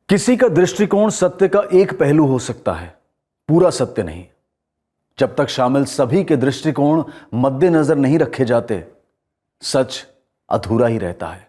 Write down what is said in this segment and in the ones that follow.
किसी का दृष्टिकोण सत्य का एक पहलू हो सकता है, पूरा सत्य नहीं। जब तक शामिल सभी के दृष्टिकोण मद्देनजर नहीं रखे जाते, सच अधूरा ही रहता है।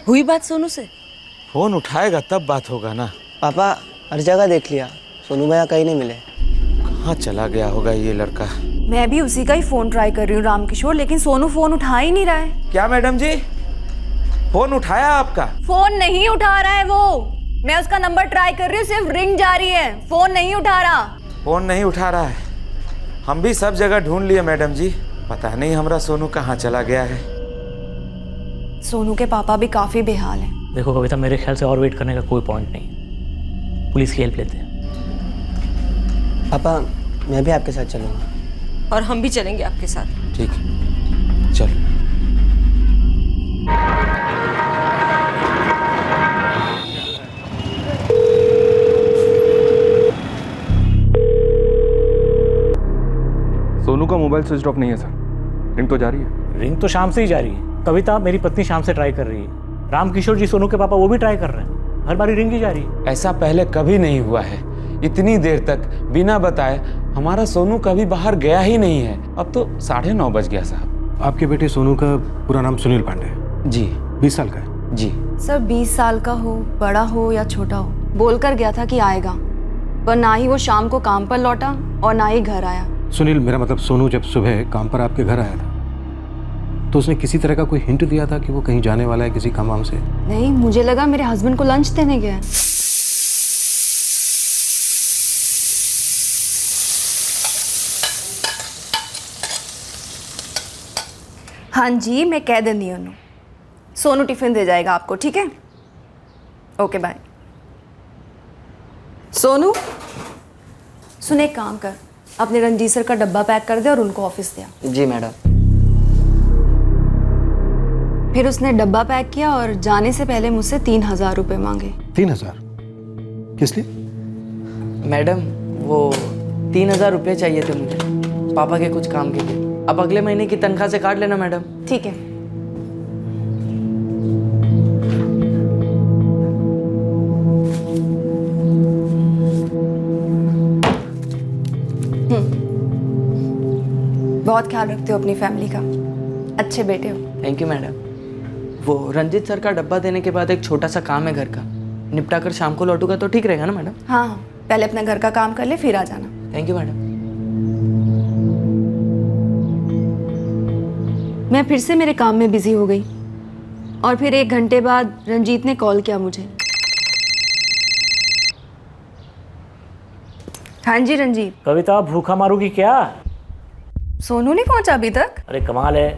हुई बात सोनू से? फोन उठाएगा तब बात होगा ना। पापा हर जगह देख लिया, सोनू भैया कहीं नहीं मिले। कहाँ चला गया होगा ये लड़का? मैं भी उसी का ही फोन ट्राई कर रही हूँ रामकिशोर, लेकिन सोनू फोन उठा ही नहीं रहा है। क्या मैडम जी, फोन उठाया आपका? फोन नहीं उठा रहा है वो। मैं उसका नंबर ट्राई कर रही हूँ, सिर्फ रिंग जा रही है, फोन नहीं उठा रहा। फोन नहीं उठा रहा है? हम भी सब जगह ढूंढ लिए मैडम जी, पता नहीं हमारा सोनू कहाँ चला गया है। सोनू के पापा भी काफी बेहाल हैं। देखो कविता, मेरे ख्याल से और वेट करने का कोई पॉइंट नहीं, पुलिस की हेल्प लेते हैं। पापा मैं भी आपके साथ चलूँगा। और हम भी चलेंगे आपके साथ। ठीक है, चल। सोनू का मोबाइल स्विच ऑफ नहीं है सर, रिंग तो जा रही है। रिंग तो शाम से ही जा रही है। कविता, मेरी पत्नी शाम से ट्राई कर रही है। रामकिशोर जी, सोनू के पापा, वो भी ट्राई कर रहे हैं। हर बारी रिंग ही जा रही है। ऐसा पहले कभी नहीं हुआ है। इतनी देर तक बिना बताए हमारा सोनू कभी बाहर गया ही नहीं है। अब तो 9:30 बज गया साहब। आपके बेटे सोनू का पूरा नाम सुनील पांडे है? जी। 20 साल का है? जी सर 20 साल का हो, बड़ा हो या छोटा हो, बोलकर गया था कि आएगा, पर ना ही वो शाम को काम पर लौटा और ना ही घर आया। सुनील, मेरा मतलब सोनू जब सुबह काम पर आपके घर आया था तो उसने किसी तरह का कोई हिंट दिया था कि वो कहीं जाने वाला है किसी काम वाम से? नहीं, मुझे लगा मेरे हस्बैंड को लंच देने गया। हाँ जी, मैं कह देंगी उन्होंने। सोनू टिफिन दे जाएगा आपको, ठीक है? Okay bye. सोनू सुन, एक काम कर, अपने रंजीत सर का डब्बा पैक कर दे और उनको ऑफिस दे। जी मैडम। फिर उसने डब्बा पैक किया और जाने से पहले मुझसे 3000 रुपये मांगे। 3000? किस लिए? मैडम वो 3000 रुपये चाहिए थे मुझे, पापा के कुछ काम के लिए। अब अगले महीने की तनख्वाह से काट लेना मैडम। ठीक है। बहुत ख्याल रखते हो अपनी फैमिली का, अच्छे बेटे हो। Thank you madam. वो रंजीत सर का डब्बा देने के बाद एक छोटा सा काम है घर का, निपटा कर शाम को लौटूंगा तो ठीक रहेगा ना मैडम? हाँ हाँ, पहले अपने घर का काम कर ले, फिर आ जाना। Thank you madam. मैं फिर से मेरे काम में बिजी हो गई और फिर 1 घंटे बाद रंजीत ने कॉल किया मुझे। हाँ जी रंजीत। कविता, भूखा मारूगी क्या? सोनू नहीं पहुंचा अभी तक? अरे कमाल है,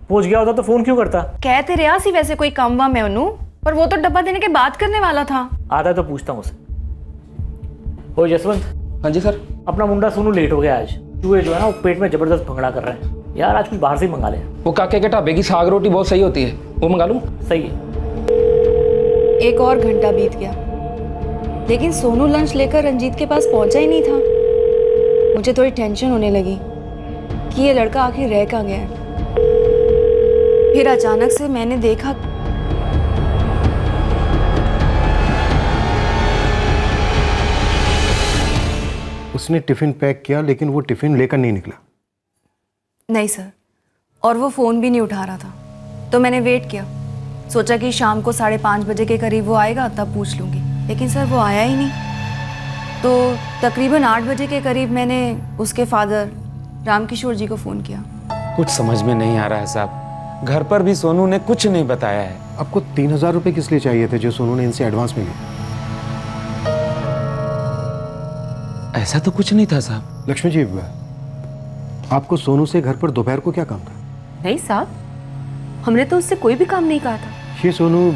पहुंच गया होता तो फोन क्यों करता? कहते रहा सी वैसे कोई काम वाम है उन्हों, पर वो तो डब्बा देने के बाद करने वाला था। आता है तो पूछता हूँ उसे। ओ जसवंत। हाँ जी सर। अपना मुंडा सोनू लेट हो गया आज। चूहे जो है ना, वो पेट में जबरदस्त भंगड़ा कर रहे हैं यार। आज कुछ बाहर से ही मंगा ले। वो काके के ढाबे की साग रोटी बहुत सही होती है, वो मंगा लूँ? सही है। 1 और घंटा बीत गया, लेकिन सोनू लंच लेकर रंजीत के पास पहुंचा ही नहीं था। मुझे थोड़ी टेंशन होने लगी कि ये लड़का आखिर रह कहाँ गया है। फिर अचानक से मैंने देखा उसने टिफिन पैक किया लेकिन वो टिफिन लेकर नहीं निकला। नहीं सर, और वो फ़ोन भी नहीं उठा रहा था। तो मैंने वेट किया, सोचा कि शाम को 5:30 बजे के करीब वो आएगा तब पूछ लूँगी, लेकिन सर वो आया ही नहीं। तो तकरीबन 8 बजे के करीब मैंने उसके फादर रामकिशोर जी को फ़ोन किया। कुछ समझ में नहीं आ रहा है साहब, घर पर भी सोनू ने कुछ नहीं बताया है। आपको 3000 रुपये किस लिए चाहिए थे जो सोनू ने इनसे एडवांस में लिए? ऐसा तो कुछ नहीं था साहब। लक्ष्मी जी, आपको सोनू से घर पर दोपहर को क्या काम था? नहीं साहब, हमने तो उससे कोई भी काम नहीं कहा था। ये सोनू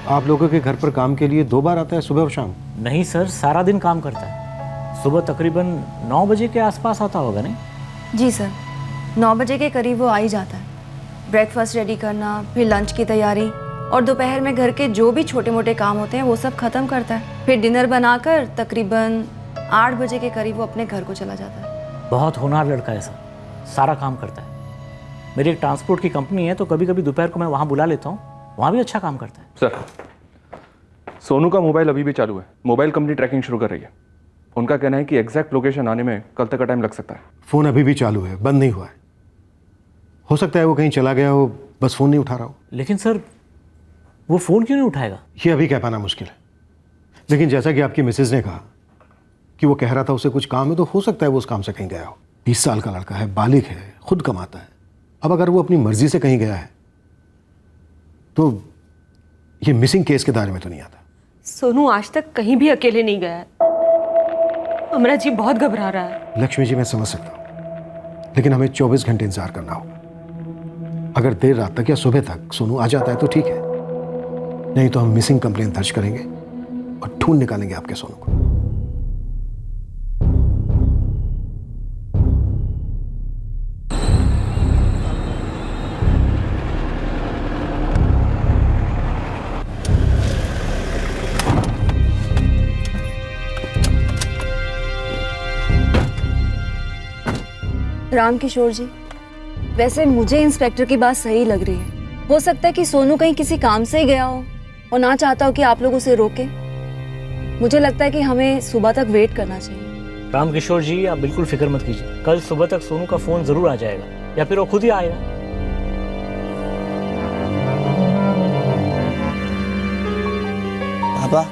आप लोगों के घर पर काम के लिए 2 बार आता है, सुबह और शाम? नहीं सर, सारा दिन काम करता है। सुबह तकरीबन 9 बजे के आसपास आता होगा नहीं? जी सर, 9 बजे के करीब वो आ ही जाता है। ब्रेकफास्ट रेडी करना, फिर लंच की तैयारी और दोपहर में घर के जो भी छोटे मोटे काम होते हैं वो सब खत्म करता है। फिर डिनर बनाकर तकरीबन 8 बजे के करीब वो अपने घर को चला जाता है। बहुत होनहार लड़का है सर, सारा काम करता है। मेरी एक ट्रांसपोर्ट की कंपनी है, तो कभी कभी दोपहर को मैं वहाँ बुला लेता हूँ, वहाँ भी अच्छा काम करता है। सर, सोनू का मोबाइल अभी भी चालू है। मोबाइल कंपनी ट्रैकिंग शुरू कर रही है। उनका कहना है कि एग्जैक्ट लोकेशन आने में कल तक का टाइम लग सकता है। फ़ोन अभी भी चालू है, बंद नहीं हुआ है। हो सकता है वो कहीं चला गया हो, बस फ़ोन नहीं उठा रहा हो। लेकिन सर वो फ़ोन क्यों नहीं उठाएगा? ये अभी कह पाना मुश्किल है, लेकिन जैसा कि आपकी मिसेज ने कहा कि वो कह रहा था उसे कुछ काम है, तो हो सकता है वो उस काम से कहीं गया हो। 20 साल का लड़का है, बालिग है, खुद कमाता है। अब अगर वो अपनी मर्जी से कहीं गया है तो ये मिसिंग केस के दायरे में तो नहीं आता। सोनू आज तक कहीं भी अकेले नहीं गया है। अमरा जी बहुत घबरा रहा है। लक्ष्मी जी, मैं समझ सकता हूँ, लेकिन हमें 24 घंटे इंतजार करना होगा। अगर देर रात तक या सुबह तक सोनू आ जाता है तो ठीक है, नहीं तो हम मिसिंग कंप्लेंट दर्ज करेंगे और ढूंढ निकालेंगे आपके सोनू को। राम किशोर जी, वैसे मुझे इंस्पेक्टर की बात सही लग रही है। हो सकता है कि सोनू कहीं किसी काम से ही गया हो और ना चाहता हो कि आप लोग उसे रोकें। मुझे लगता है कि हमें सुबह तक वेट करना चाहिए। राम किशोर जी, आप बिल्कुल फिक्र मत कीजिए, कल सुबह तक सोनू का फ़ोन ज़रूर आ जाएगा, या फिर वो खुद ही आएगा। पापा,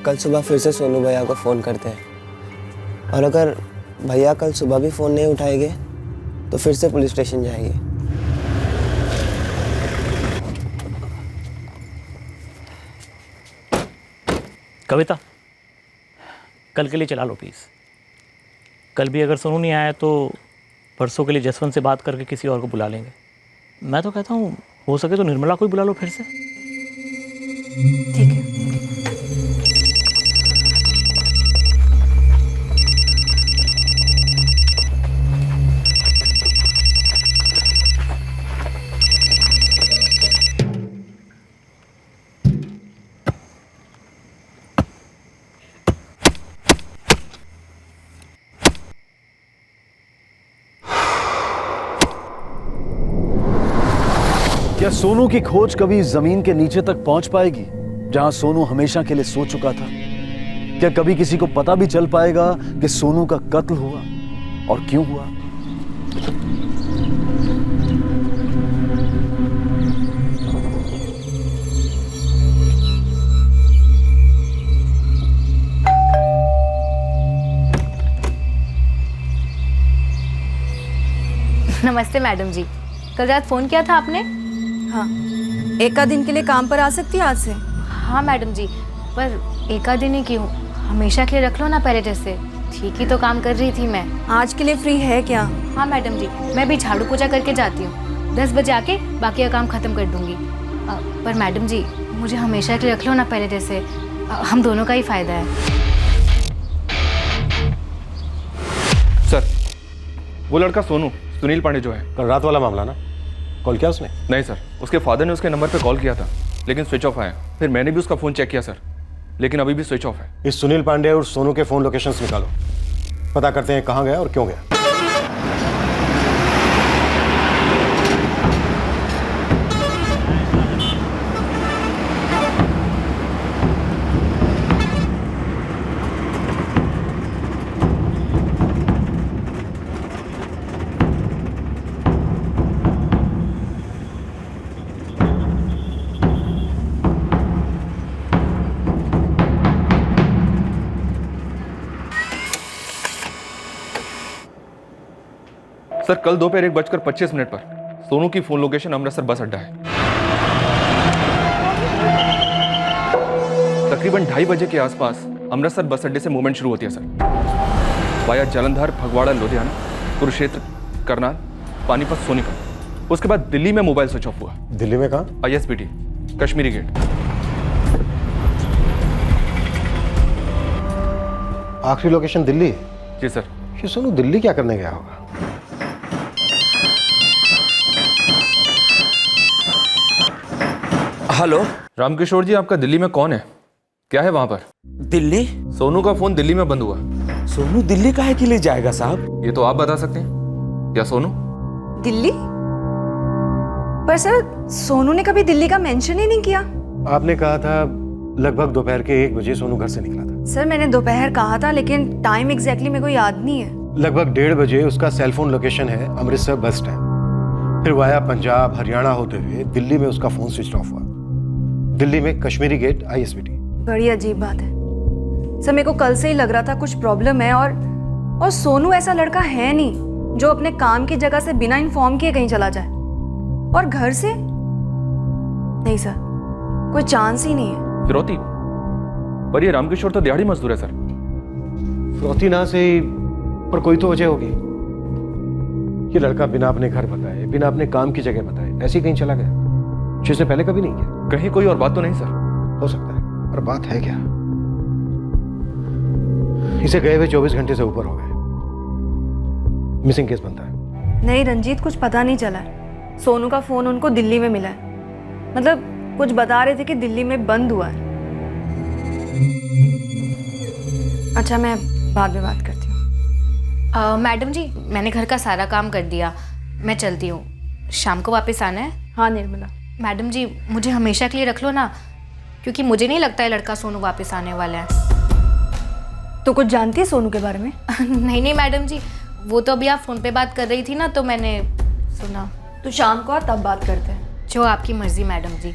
कल सुबह फिर से सोनू भैया को फ़ोन करते हैं, और अगर भैया कल सुबह भी फ़ोन नहीं उठाएंगे तो फिर से पुलिस स्टेशन जाएंगे। कविता, कल के लिए चला लो प्लीज़। कल भी अगर सोनू नहीं आया तो परसों के लिए जसवंत से बात करके किसी और को बुला लेंगे। मैं तो कहता हूँ हो सके तो निर्मला को ही बुला लो फिर से। ठीक है। क्या सोनू की खोज कभी जमीन के नीचे तक पहुंच पाएगी, जहां सोनू हमेशा के लिए सो चुका था? क्या कभी किसी को पता भी चल पाएगा कि सोनू का कत्ल हुआ और क्यों हुआ? नमस्ते मैडम जी, कल रात फ़ोन किया था आपने? हाँ, एक आध दिन के लिए काम पर आ सकती है आज से? हाँ मैडम जी, पर एक आध दिन ही क्यों, हमेशा के लिए रख लो ना पहले जैसे। ठीक ही तो काम कर रही थी मैं। आज के लिए फ्री है क्या? हाँ मैडम जी, मैं भी झाड़ू पोछा करके जाती हूँ, 10 बजे आके बाकी का काम ख़त्म कर दूँगी। पर मैडम जी, मुझे हमेशा के लिए रख लो ना पहले जैसे, हम दोनों का ही फ़ायदा है। सर, वो लड़का सोनू, सुनील पांडे जो है, कल रात वाला मामला ना? कॉल किया उसने? नहीं सर, उसके फादर ने उसके नंबर पे कॉल किया था, लेकिन स्विच ऑफ आया। फिर मैंने भी उसका फ़ोन चेक किया सर, लेकिन अभी भी स्विच ऑफ है। इस सुनील पांडे और सोनू के फ़ोन लोकेशंस निकालो, पता करते हैं कहाँ गया और क्यों गया। सर, कल दोपहर 1:25 पर सोनू की फोन लोकेशन अमृतसर बस अड्डा है। तकरीबन 2:30 बजे के आसपास अमृतसर बस अड्डे से मूवमेंट शुरू होती है सर, वाया जालंधर, फगवाड़ा, लुधियाना, कुरुक्षेत्र, करनाल, पानीपत, सोनीपत। उसके बाद दिल्ली में मोबाइल स्विच ऑफ हुआ। दिल्ली में कहाँ? ISBT, Kashmiri Gate. आखिरी लोकेशन दिल्ली? जी सर। ये सोनू दिल्ली क्या करने गया होगा? हेलो रामकिशोर जी, आपका दिल्ली में कौन है? क्या है वहां पर? दिल्ली? सोनू का फोन दिल्ली में बंद हुआ। सोनू दिल्ली काहे के लिए जाएगा साहब? ये तो आप बता सकते हैं। क्या सोनू? दिल्ली? पर सर सोनू ने कभी दिल्ली का मेंशन ही नहीं किया। आपने कहा था लगभग दोपहर के 1 बजे सोनू घर से निकला था। सर मैंने दोपहर कहा था, लेकिन टाइम एग्जैक्टली मेरे को याद नहीं है। लगभग 1:30 बजे उसका सेलफोन लोकेशन है अमृतसर बस स्टैंड। फिर वाया पंजाब हरियाणा होते हुए दिल्ली में उसका फोन स्विच ऑफ हुआ। दिल्ली में कश्मीरी गेट ISBT। बड़ी अजीब बात है सर, मेरे को कल से ही लग रहा था कुछ प्रॉब्लम है। और सोनू ऐसा लड़का है नहीं जो अपने काम की जगह से बिना इन्फॉर्म किए कहीं चला जाए। और घर से नहीं सर, कोई चांस ही नहीं है। फिरौती? पर ये रामकिशोर तो दिहाड़ी मजदूर है सर। फिरौती ना से ही, पर कोई तो वजह होगी। ये लड़का बिना अपने घर बताए, बिना अपने काम की जगह बताए ऐसे ही कहीं चला गया, जिसने पहले कभी नहीं किया। कहीं कोई और बात तो नहीं सर? हो सकता है, पर बात है क्या? इसे गए हुए 24 घंटे से ऊपर हो गए। मिसिंग केस बनता है। नहीं रंजीत, कुछ पता नहीं चला है। सोनू का फोन उनको दिल्ली में मिला है। मतलब कुछ बता रहे थे कि दिल्ली में बंद हुआ है। अच्छा मैं बाद में बात करती हूँ। मैडम जी, मैंने घर का सारा काम कर दिया, मैं चलती हूँ। शाम को वापस आना है? हाँ निर्मला। मैडम जी, मुझे हमेशा के लिए रख लो ना, क्योंकि मुझे नहीं लगता है लड़का सोनू वापस आने वाला है। तो कुछ जानती है सोनू के बारे में? नहीं नहीं मैडम जी, वो तो अभी आप फ़ोन पे बात कर रही थी ना, तो मैंने सुना। तो शाम को आ, तब बात करते हैं। जो आपकी मर्जी मैडम जी,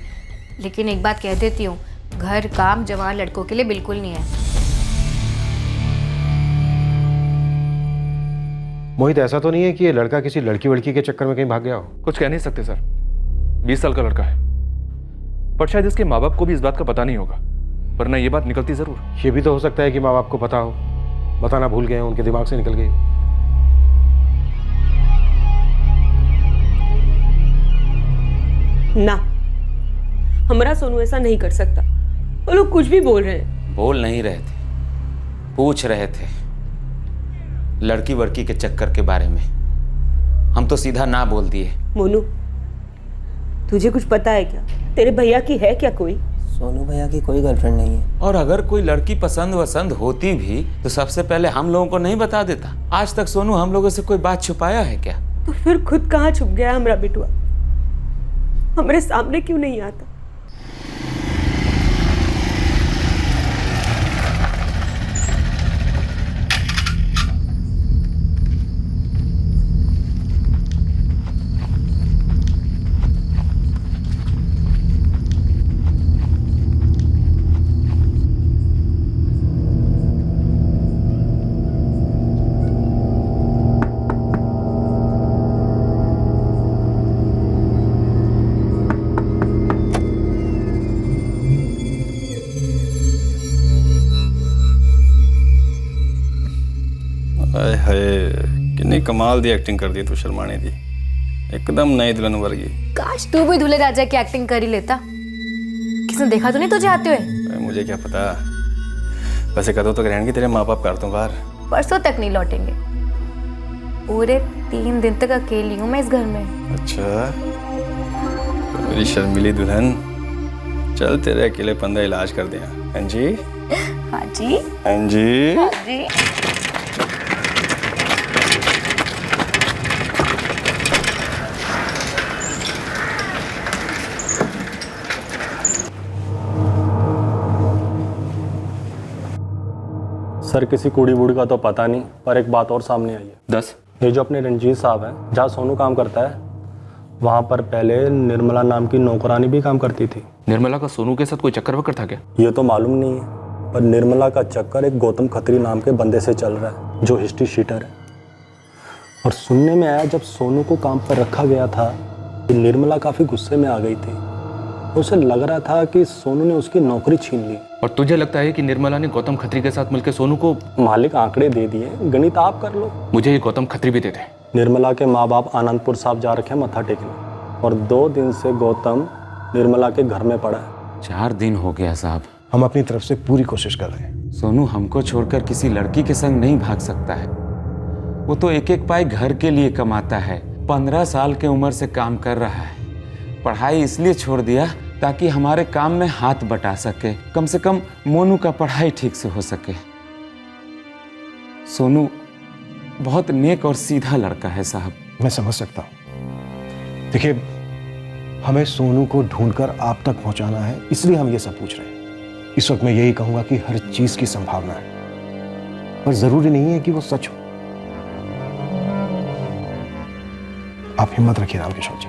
लेकिन एक बात कह देती हूँ, घर काम जवान लड़कों के लिए बिल्कुल नहीं है। मोहित, ऐसा तो नहीं है कि ये लड़का किसी लड़की वड़की के चक्कर में कहीं भाग गया हो? कुछ कह नहीं सकते सर। 20 साल का लड़का है, पर शायद इसके माँ बाप को भी इस बात का पता नहीं होगा, वरना ये बात निकलती जरूर। ये भी तो हो सकता है कि माँ बाप को पता हो, बताना भूल गए, उनके दिमाग से निकल गई। ना, हमारा सोनू ऐसा नहीं कर सकता। वो लोग कुछ भी बोल रहे हैं। बोल नहीं रहे थे, पूछ रहे थे लड़की वड़की के चक्कर के बारे में। हम तो सीधा ना बोल दिए। मोनू, तुझे कुछ पता है क्या? तेरे भैया की है क्या कोई? सोनू भैया की कोई गर्लफ्रेंड नहीं है। और अगर कोई लड़की पसंद वसंद होती भी तो सबसे पहले हम लोगों को नहीं बता देता। आज तक सोनू हम लोगों से कोई बात छुपाया है क्या? तो फिर खुद कहाँ छुप गया हमारा बिटुआ? हमारे सामने क्यों नहीं आता? हाय हाय, कितनी कमाल दी एक्टिंग कर दी तू शर्माने दी, एकदम नई दुल्हन वर्गी। काश तू भी दूल्हे राजा की एक्टिंग कर ही लेता। किसने देखा तो नहीं तुझे आते हुए? मुझे क्या पता। वैसे कदों तक रहेंगे तेरे माँ बाप, कर दूं बाहर। परसों तक नहीं लौटेंगे। पूरे 3 दिन तक अकेली हूँ मैं इस घर में। अच्छा, तो मेरी शर्मीली दुल्हन, चल तेरे अकेलेपन का इलाज कर दिया। हाँ जी, हाँ जी, हाँ जी, हाँ जी। सर किसी कुड़ी बूढ़ी का तो पता नहीं, पर एक बात और सामने आई है। 10 ये जो अपने रंजीत साहब हैं, जहाँ सोनू काम करता है, वहाँ पर पहले निर्मला नाम की नौकरानी भी काम करती थी। निर्मला का सोनू के साथ कोई चक्कर वक्कर था क्या? ये तो मालूम नहीं है, पर निर्मला का चक्कर एक गौतम खत्री नाम के बंदे से चल रहा है, जो हिस्ट्री शीटर है। और सुनने में आया जब सोनू को काम पर रखा गया था, कि निर्मला काफ़ी गुस्से में आ गई थी। उसे लग रहा था कि सोनू ने उसकी नौकरी छीन ली। और तुझे लगता है कि निर्मला ने गौतम खत्री के साथ मिलकर सोनू को? मालिक आंकड़े दे दिए, गणित आप कर लो। मुझे ये गौतम खत्री भी दे दे। निर्मला के माँ बाप आनंदपुर साहब जा रखे हैं मत्था टेकने। और 2 दिन से गौतम निर्मला के घर में पड़ा है। 4 दिन हो गया साहब। हम अपनी तरफ से पूरी कोशिश कर रहे हैं। सोनू हमको छोड़कर किसी लड़की के संग नहीं भाग सकता है। वो तो एक एक पाई घर के लिए कमाता है। 15 साल की उम्र से काम कर रहा है। पढ़ाई इसलिए छोड़ दिया ताकि हमारे काम में हाथ बटा सके, कम से कम मोनू का पढ़ाई ठीक से हो सके। सोनू बहुत नेक और सीधा लड़का है साहब। मैं समझ सकता हूं। देखिए, हमें सोनू को ढूंढकर आप तक पहुंचाना है, इसलिए हम ये सब पूछ रहे हैं। इस वक्त मैं यही कहूंगा कि हर चीज की संभावना है, पर जरूरी नहीं है कि वो सच हो। आप हिम्मत रखिए रामकिशोर जी।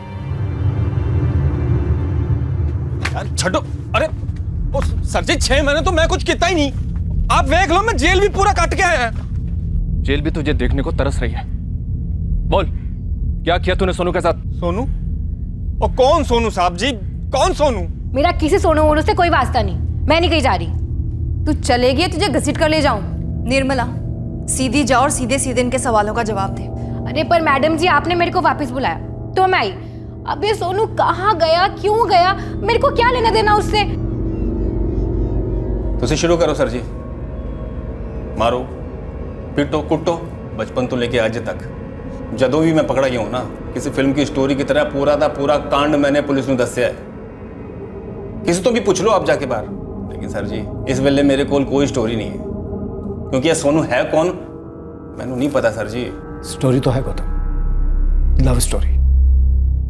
छो अरे ओ सर जी 6 महीने तो मैं कुछ किया ही नहीं। आप देख लो, मैं जेल भी पूरा काट के आया। जेल भी तुझे देखने को तरस रही है। बोल, क्या किया तूने सोनू के साथ? सोनू? और कौन सोनू साहब जी, कौन सोनू? मेरा किसी सोनू वोनू से कोई वास्ता नहीं, मैं नहीं कहीं जा रही। तू चलेगी, तुझे घसीट कर ले जाऊं। निर्मला, सीधी जाओ और सीधे सीधे इनके सवालों का जवाब दे। अरे पर मैडम जी, आपने मेरे को वापस बुलाया तो मैं आई। अब ये सोनू कहाँ गया, क्यों गया, मेरे को क्या लेना देना उससे? तुसी शुरू करो सर जी। मारो पीटो कुटो, बचपन तो लेके आज तक जदों भी मैं पकड़ा गया हूं ना, किसी फिल्म की स्टोरी की तरह पूरा का पूरा कांड मैंने पुलिस में दस्या है। किसी तो भी पूछ लो आप जाके बाहर। लेकिन सर जी, इस वेले मेरे कोल कोई स्टोरी नहीं है, क्योंकि ये सोनू है कौन मैनू नहीं पता सर जी। स्टोरी तो है गौतम, लव स्टोरी।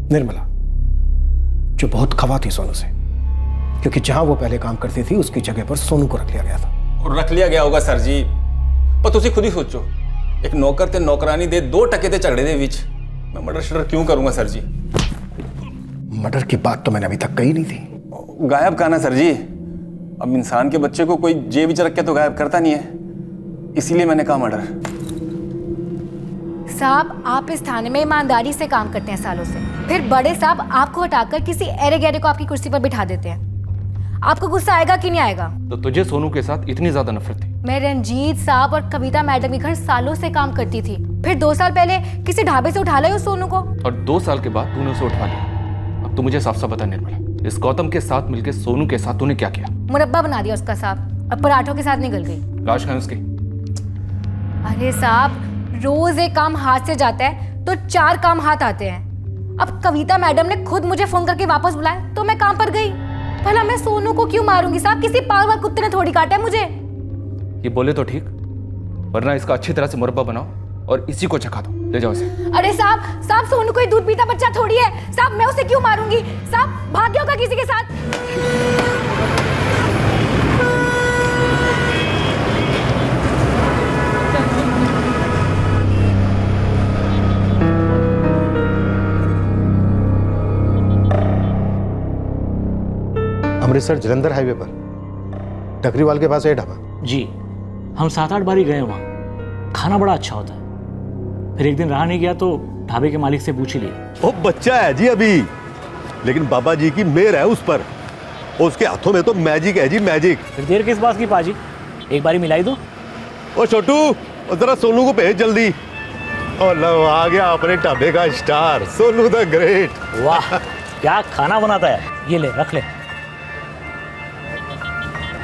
निर्मला जो बहुत खवा थी सोनू से, क्योंकि जहां वो पहले काम करती थी उसकी जगह पर सोनू को रख लिया गया था। और रख लिया गया होगा सर जी, पर तुसी खुद ही सोचो, एक नौकर ते नौकरानी दे 2 टके ते झगड़े दे विच मैं मर्डर शर्डर क्यों करूंगा सर जी? मर्डर की बात तो मैंने अभी तक कही नहीं थी। गायब कहां सर जी? अब इंसान के बच्चे को कोई जेब विच रख के तो गायब करता नहीं है, इसीलिए मैंने कहा मर्डर। साहब, आप इस थाने में ईमानदारी से काम करते हैं सालों से, फिर बड़े साहब आपको हटाकर किसी एरे गहरे को आपकी कुर्सी पर बिठा देते हैं। आपको गुस्सा आएगा कि नहीं आएगा? तो तुझे सोनू के साथ इतनी ज्यादा नफरत थी? मैं रंजीत साहब और कविता मैडम के घर सालों से काम करती थी, फिर 2 साल पहले किसी ढाबे से उठा लाए उस सोनू को, और 2 साल के बाद तूने उसे उठा लिया। अब तू मुझे साफ साफ बता निर्मला, इस गौतम के साथ मिलकर सोनू के साथ तूने क्या किया? मुरब्बा बना दिया उसका साहब, और पराठों के साथ निकल गई। लाश कहाँ है उसकी? अरे साहब, रोज एक काम हाथ से जाता है तो 4 काम हाथ आते हैं। अब कविता मैडम ने खुद मुझे फोन करके वापस बुलाया तो मैं काम पर गई। भला मैं सोनू को क्यों मारूंगी साहब? किसी पागल कुत्ते ने थोड़ी काटा है मुझे। ये बोले तो ठीक, वरना इसका अच्छी तरह से मुरब्बा बनाओ और इसी को चखा दो। ले जाओ इसे। अरे साहब सोनू कोई दूध पीता बच्चा थोड़ी है साहब, मैं उसे क्यों मारूंगी साहब? भाग गया होगा किसी के साथ। अमृतसर जलंधर हाईवे पर टकरीवाल के पास है ढाबा। जी, हम 7-8 बार ही गए वहाँ। खाना बड़ा अच्छा होता है। फिर एक दिन रहा नहीं गया तो ढाबे के मालिक से पूछ ही लिया। वो बच्चा है जी अभी, लेकिन बाबा जी की मेहर है उस पर। उसके हाथों में तो मैजिक है जी, मैजिक। फिर देर किस बात की पाजी, एक बारी मिलाई दो। ओ छोटू, जरा सोनू को भेज जल्दी। और लो आ गया अपने ढाबे का स्टार, सोनू द ग्रेट। वाह, क्या खाना बनाता है। ये ले, रख ले।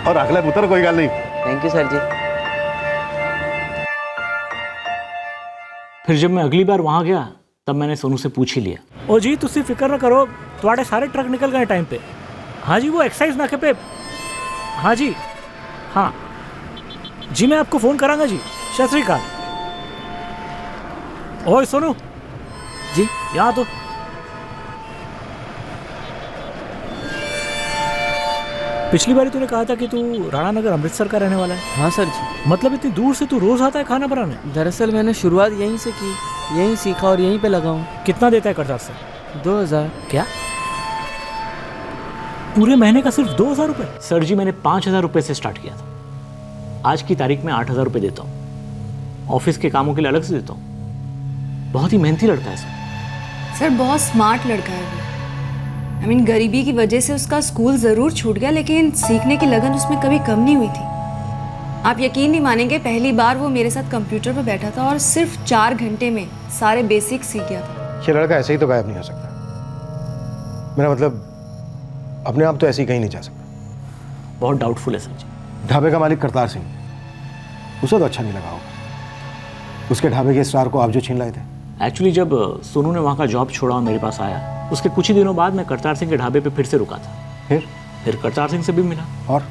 और रख ले पुत्र, कोई गल नहीं। थैंक यू सर जी। फिर जब मैं अगली बार वहां गया तब मैंने सोनू से पूछ ही लिया। ओ जी, तुसी फिक्र ना करो, तुम्हारे सारे ट्रक निकल गए टाइम पे। हाँ जी, वो एक्साइज नाके पे। हाँ जी, हाँ जी, मैं आपको फोन करांगा जी। सत श्री अकाल। ओए सोनू जी, यहाँ तो। पिछली बारी तूने कहा था कि तू राणा नगर अमृतसर का रहने वाला है। हाँ सर जी। मतलब इतनी दूर से तू रोज आता है खाना बनाने? दरअसल मैंने शुरुआत यहीं से की, यहीं सीखा और यहीं पे लगा हूँ। कितना देता है करतार सर? 2000। क्या पूरे महीने का सिर्फ 2000 रुपए? सर जी, मैंने 5000 रुपए से स्टार्ट किया था। आज की तारीख में 8000 रुपए देता हूँ। ऑफिस के कामों के लिए अलग से देता हूँ। बहुत ही मेहनती लड़का है सर। सर बहुत स्मार्ट लड़का है वो। I mean, गरीबी की वजह से उसका स्कूल ज़रूर छूट गया, लेकिन सीखने की लगन उसमें कभी कम नहीं हुई थी। आप यकीन नहीं मानेंगे, पहली बार वो मेरे साथ कंप्यूटर पर बैठा था और सिर्फ 4 घंटे में सारे बेसिक्स सीख गया था। ये लड़का ऐसे ही तो गायब नहीं हो सकता। मेरा मतलब अपने आप तो ऐसे ही कहीं नहीं जा सकता। बहुत डाउटफुल है सर जी। ढाबे का मालिक करतार सिंह, उसे तो अच्छा नहीं लगा होगा। उसके ढाबे के स्टार को आप जो छीन लाए थे। एक्चुअली जब सोनू ने वहाँ का जॉब छोड़ा और मेरे पास आया, उसके कुछ ही दिनों बाद मैं करतार सिंह के ढाबे पे फिर से रुका था। फिर करतार सिंह से भी मिला और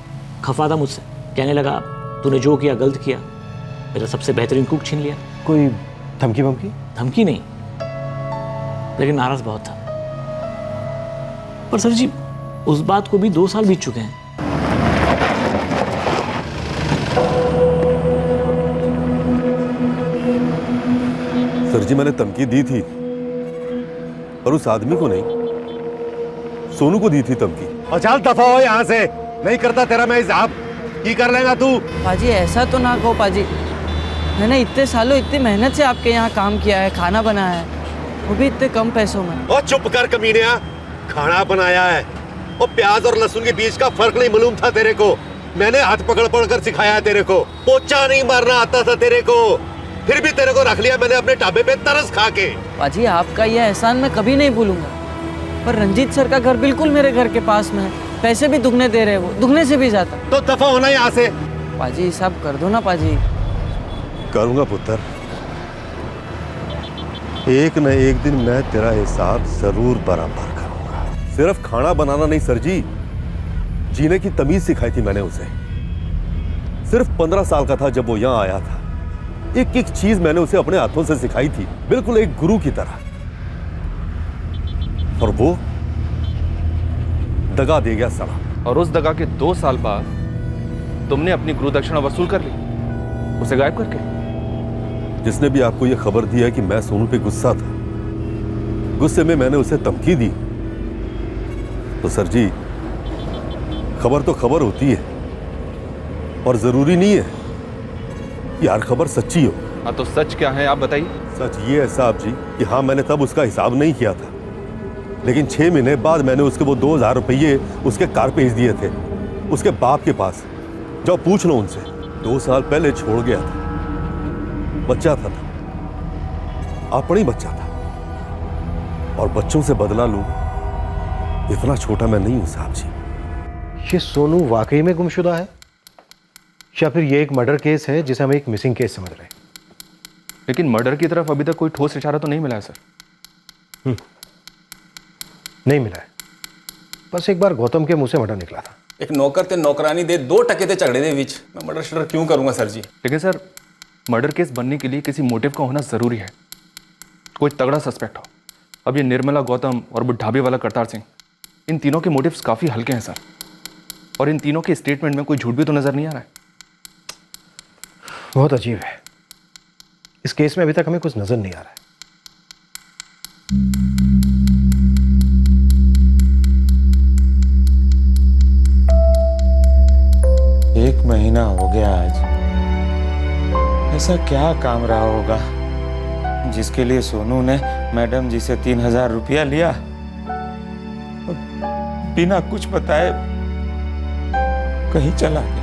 खफा था मुझसे, कहने लगा तूने जो किया गलत किया, मेरा सबसे बेहतरीन कुक छीन लिया। कोई धमकी वमकी? धमकी नहीं, लेकिन नाराज बहुत था। पर सर जी उस बात को भी 2 साल बीत चुके हैं। सर जी मैंने धमकी दी थी, पर उस आदमी को नहीं, सोनू को दी थी धमकी। और चल दफा हो यहाँ से, नहीं करता तेरा मैं हिसाब। की कर लेगा तू? पाजी ऐसा तो ना कहो पाजी, मैंने इतने सालों इतनी मेहनत से आपके यहाँ काम किया है, खाना बनाया है, वो भी इतने कम पैसों में। और चुप कर कमीनिया, खाना बनाया है और प्याज और लहसुन के बीच का फर्क नहीं मालूम था तेरे को। मैंने हाथ पकड़ पकड़ कर सिखाया है तेरे को। पोचा नहीं मारना आता था तेरे को, फिर भी तेरे को रख लिया मैंने अपने ढाबे पे तरस खा के। पाजी आपका यह एहसान मैं कभी नहीं भूलूंगा, पर रंजीत सर का घर बिल्कुल मेरे घर के पास में है, पैसे भी दुगने दे रहे, वो दुगने से भी ज्यादा। तो दफा होना यहाँ से। पाजी हिसाब कर दो ना पाजी। करूंगा पुत्र, एक न एक दिन मैं तेरा हिसाब जरूर बराबर करूंगा। सिर्फ खाना बनाना नहीं सर जी, जीने की तमीज सिखाई थी मैंने उसे। सिर्फ 15 साल का था जब वो यहाँ आया था। एक एक चीज मैंने उसे अपने हाथों से सिखाई थी, बिल्कुल एक गुरु की तरह। और वो दगा दे गया साला। और उस दगा के 2 साल बाद तुमने अपनी गुरु दक्षिणा वसूल कर ली, उसे गायब करके। जिसने भी आपको यह खबर दी है कि मैं सोनू पे गुस्सा था, गुस्से में मैंने उसे धमकी दी, तो सर जी खबर तो खबर होती है, और जरूरी नहीं है कि हर खबर सच्ची हो। हाँ तो सच क्या है आप बताइए। सच ये है साहब जी कि हाँ मैंने तब उसका हिसाब नहीं किया था, लेकिन 6 महीने बाद मैंने उसके वो 2000 रुपये उसके कार भेज दिए थे उसके बाप के पास। जाओ पूछ लो उनसे। 2 साल पहले छोड़ गया था, बच्चा था, अपनी बच्चा था, और बच्चों से बदला लूं, इतना छोटा मैं नहीं हूं साहब जी। ये सोनू वाकई में गुमशुदा है, या फिर ये एक मर्डर केस है जिसे हम एक मिसिंग केस समझ रहे हैं? लेकिन मर्डर की तरफ अभी तक कोई ठोस इशारा तो नहीं मिला है सर। नहीं मिला है, बस एक बार गौतम के मुंह से मर्डर निकला था। एक नौकर ते नौकरानी दे 2 टके ते झगड़े दे बीच मैं मर्डर शटर क्यों करूंगा सर जी? लेकिन सर मर्डर केस बनने के लिए किसी मोटिव का होना जरूरी है, कोई तगड़ा सस्पेक्ट हो। अब ये निर्मला, गौतम और वो ढाबे वाला करतार सिंह, इन तीनों के मोटिव्स काफी हल्के हैं सर, और इन तीनों के स्टेटमेंट में कोई झूठ भी तो नजर नहीं आ रहा है। बहुत अजीब है, इस केस में अभी तक हमें कुछ नजर नहीं आ रहा है। 1 महीना हो गया आज। ऐसा क्या काम रहा होगा जिसके लिए सोनू ने मैडम जी से 3000 रुपया लिया, बिना कुछ बताए कहीं चला गया।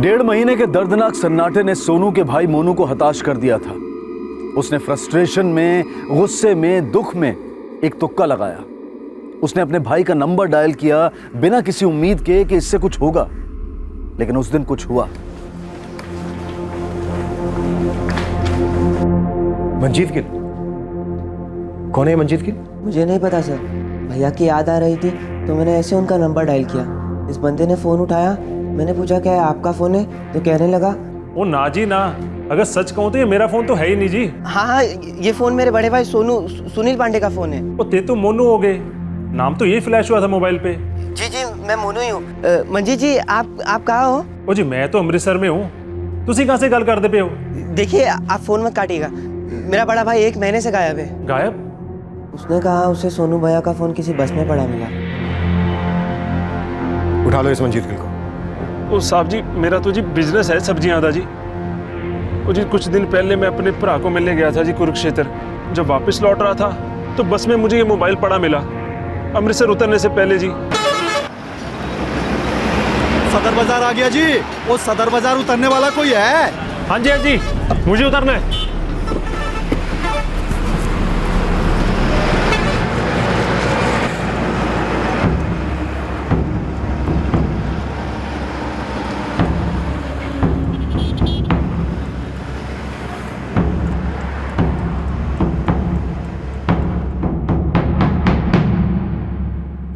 डेढ़ महीने के दर्दनाक सन्नाटे ने सोनू के भाई मोनू को हताश कर दिया था। उसने फ्रस्ट्रेशन में, गुस्से में, दुख में एक तुक्का लगाया। उसने अपने भाई का नंबर डायल किया बिना किसी उम्मीद के कि इससे कुछ होगा, लेकिन उस दिन कुछ हुआ। मंजीत गिल? कौन है मंजीत गिल? मुझे नहीं पता सर, भैया की याद आ रही थी तो मैंने ऐसे उनका नंबर डायल किया। इस बंदे ने फ़ोन उठाया, मैंने पूछा क्या है आपका फ़ोन है, तो कहने लगा ओ ना जी ना, अगर सच कहूँ तो ये मेरा फ़ोन तो है ही नहीं जी। हाँ, ये फ़ोन मेरे बड़े भाई सुनील पांडे का फ़ोन है। ओ ते तो मोनू हो गए, नाम तो यही फ्लैश हुआ था मोबाइल पे। जी मैं मोनू ही हूँ। मंजीत जी आप कहाँ हो? ओ जी मैं तो अमृतसर में हूँ, तुसी कहाँ से गल करते पे हो? देखिए आप फ़ोन मत काटिएगा, मेरा बड़ा भाई 1 महीने से गायब है। गायब? उसने कहा उसे सोनू भैया का फ़ोन किसी बस में पड़ा मिला। उठा लो इस मंजीत गिल को। ओ साहब जी, मेरा तो जी बिजनेस है सब्जियां दा जी। ओ जी कुछ दिन पहले मैं अपने भरा को मिलने गया था जी कुरुक्षेत्र। जब वापस लौट रहा था तो बस में मुझे ये मोबाइल पड़ा मिला, अमृतसर उतरने से पहले जी। सदर बाजार आ गया जी। वो सदर बाजार उतरने वाला कोई है? हाँ जी, मुझे उतरना है।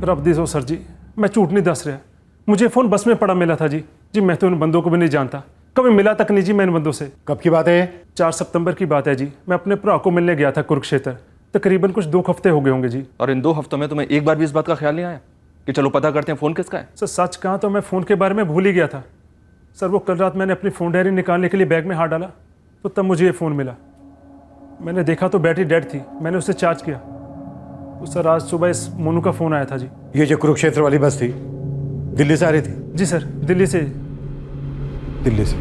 रब दी सो सर जी, मैं झूठ नहीं दस रहा। मुझे फ़ोन बस में पड़ा मिला था जी। जी मैं तो इन बंदों को भी नहीं जानता, कभी मिला तक नहीं जी मैं इन बंदों से। कब की बात है? 4 सितंबर की बात है जी। मैं अपने भरा को मिलने गया था कुरुक्षेत्र। तकरीबन कुछ 2 हफ्ते हो गए होंगे जी। और इन 2 हफ्तों में तुम्हें एक बार भी इस बात का ख्याल नहीं आया कि चलो पता करते हैं फ़ोन किसका है? सर सच कहा तो मैं फ़ोन के बारे में भूल ही गया था सर। वो कल रात मैंने अपनी फ़ोन डायरी निकालने के लिए बैग में हाथ डाला तो तब मुझे ये फ़ोन मिला। मैंने देखा तो बैटरी डेड थी, मैंने उसे चार्ज किया तो सर आज सुबह इस मोनू का फ़ोन आया था जी। ये जो कुरुक्षेत्र वाली बस थी दिल्ली से आ रही थी? जी सर, दिल्ली से। दिल्ली से।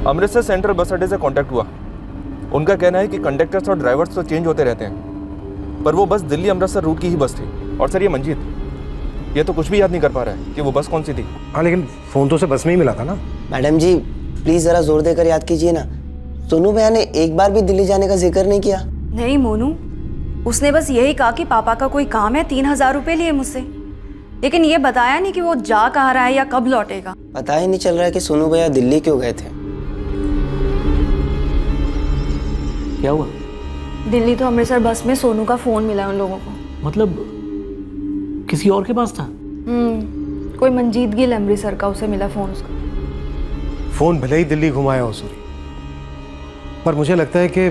अमृतसर सेंट्रल बस अड्डे से कांटेक्ट हुआ। उनका कहना है कि कंडक्टर्स और ड्राइवर्स तो चेंज होते रहते हैं, पर वो बस दिल्ली अमृतसर रूट की ही बस थी। और सर ये मंजीत, ये तो कुछ भी याद नहीं कर पा रहा है कि वो बस कौन सी थी। हाँ लेकिन फ़ोन तो उसे बस में ही मिला था ना। मैडम जी प्लीज़ ज़रा जोर देकर याद कीजिए ना। सोनू भैया ने एक बार भी दिल्ली जाने का जिक्र नहीं किया। नहीं मोनू, उसने बस यही कहा कि पापा का कोई काम है, 3000 रुपए लिए मुझसे, लेकिन ये बताया नहीं कि वो जा कहाँ रहा है या कब लौटेगा। पता ही नहीं चल रहा है कि सोनू भैया दिल्ली क्यों गए थे। क्या हुआ? दिल्ली तो अमृतसर बस में सोनू का फोन मिला उन लोगों को। मतलब किसी और के पास था? कोई मंजीत गिल अमृतसर का, उसे मिला फोन उसका। फ़ोन भले ही दिल्ली घुमाया हो सूरी, पर मुझे लगता है कि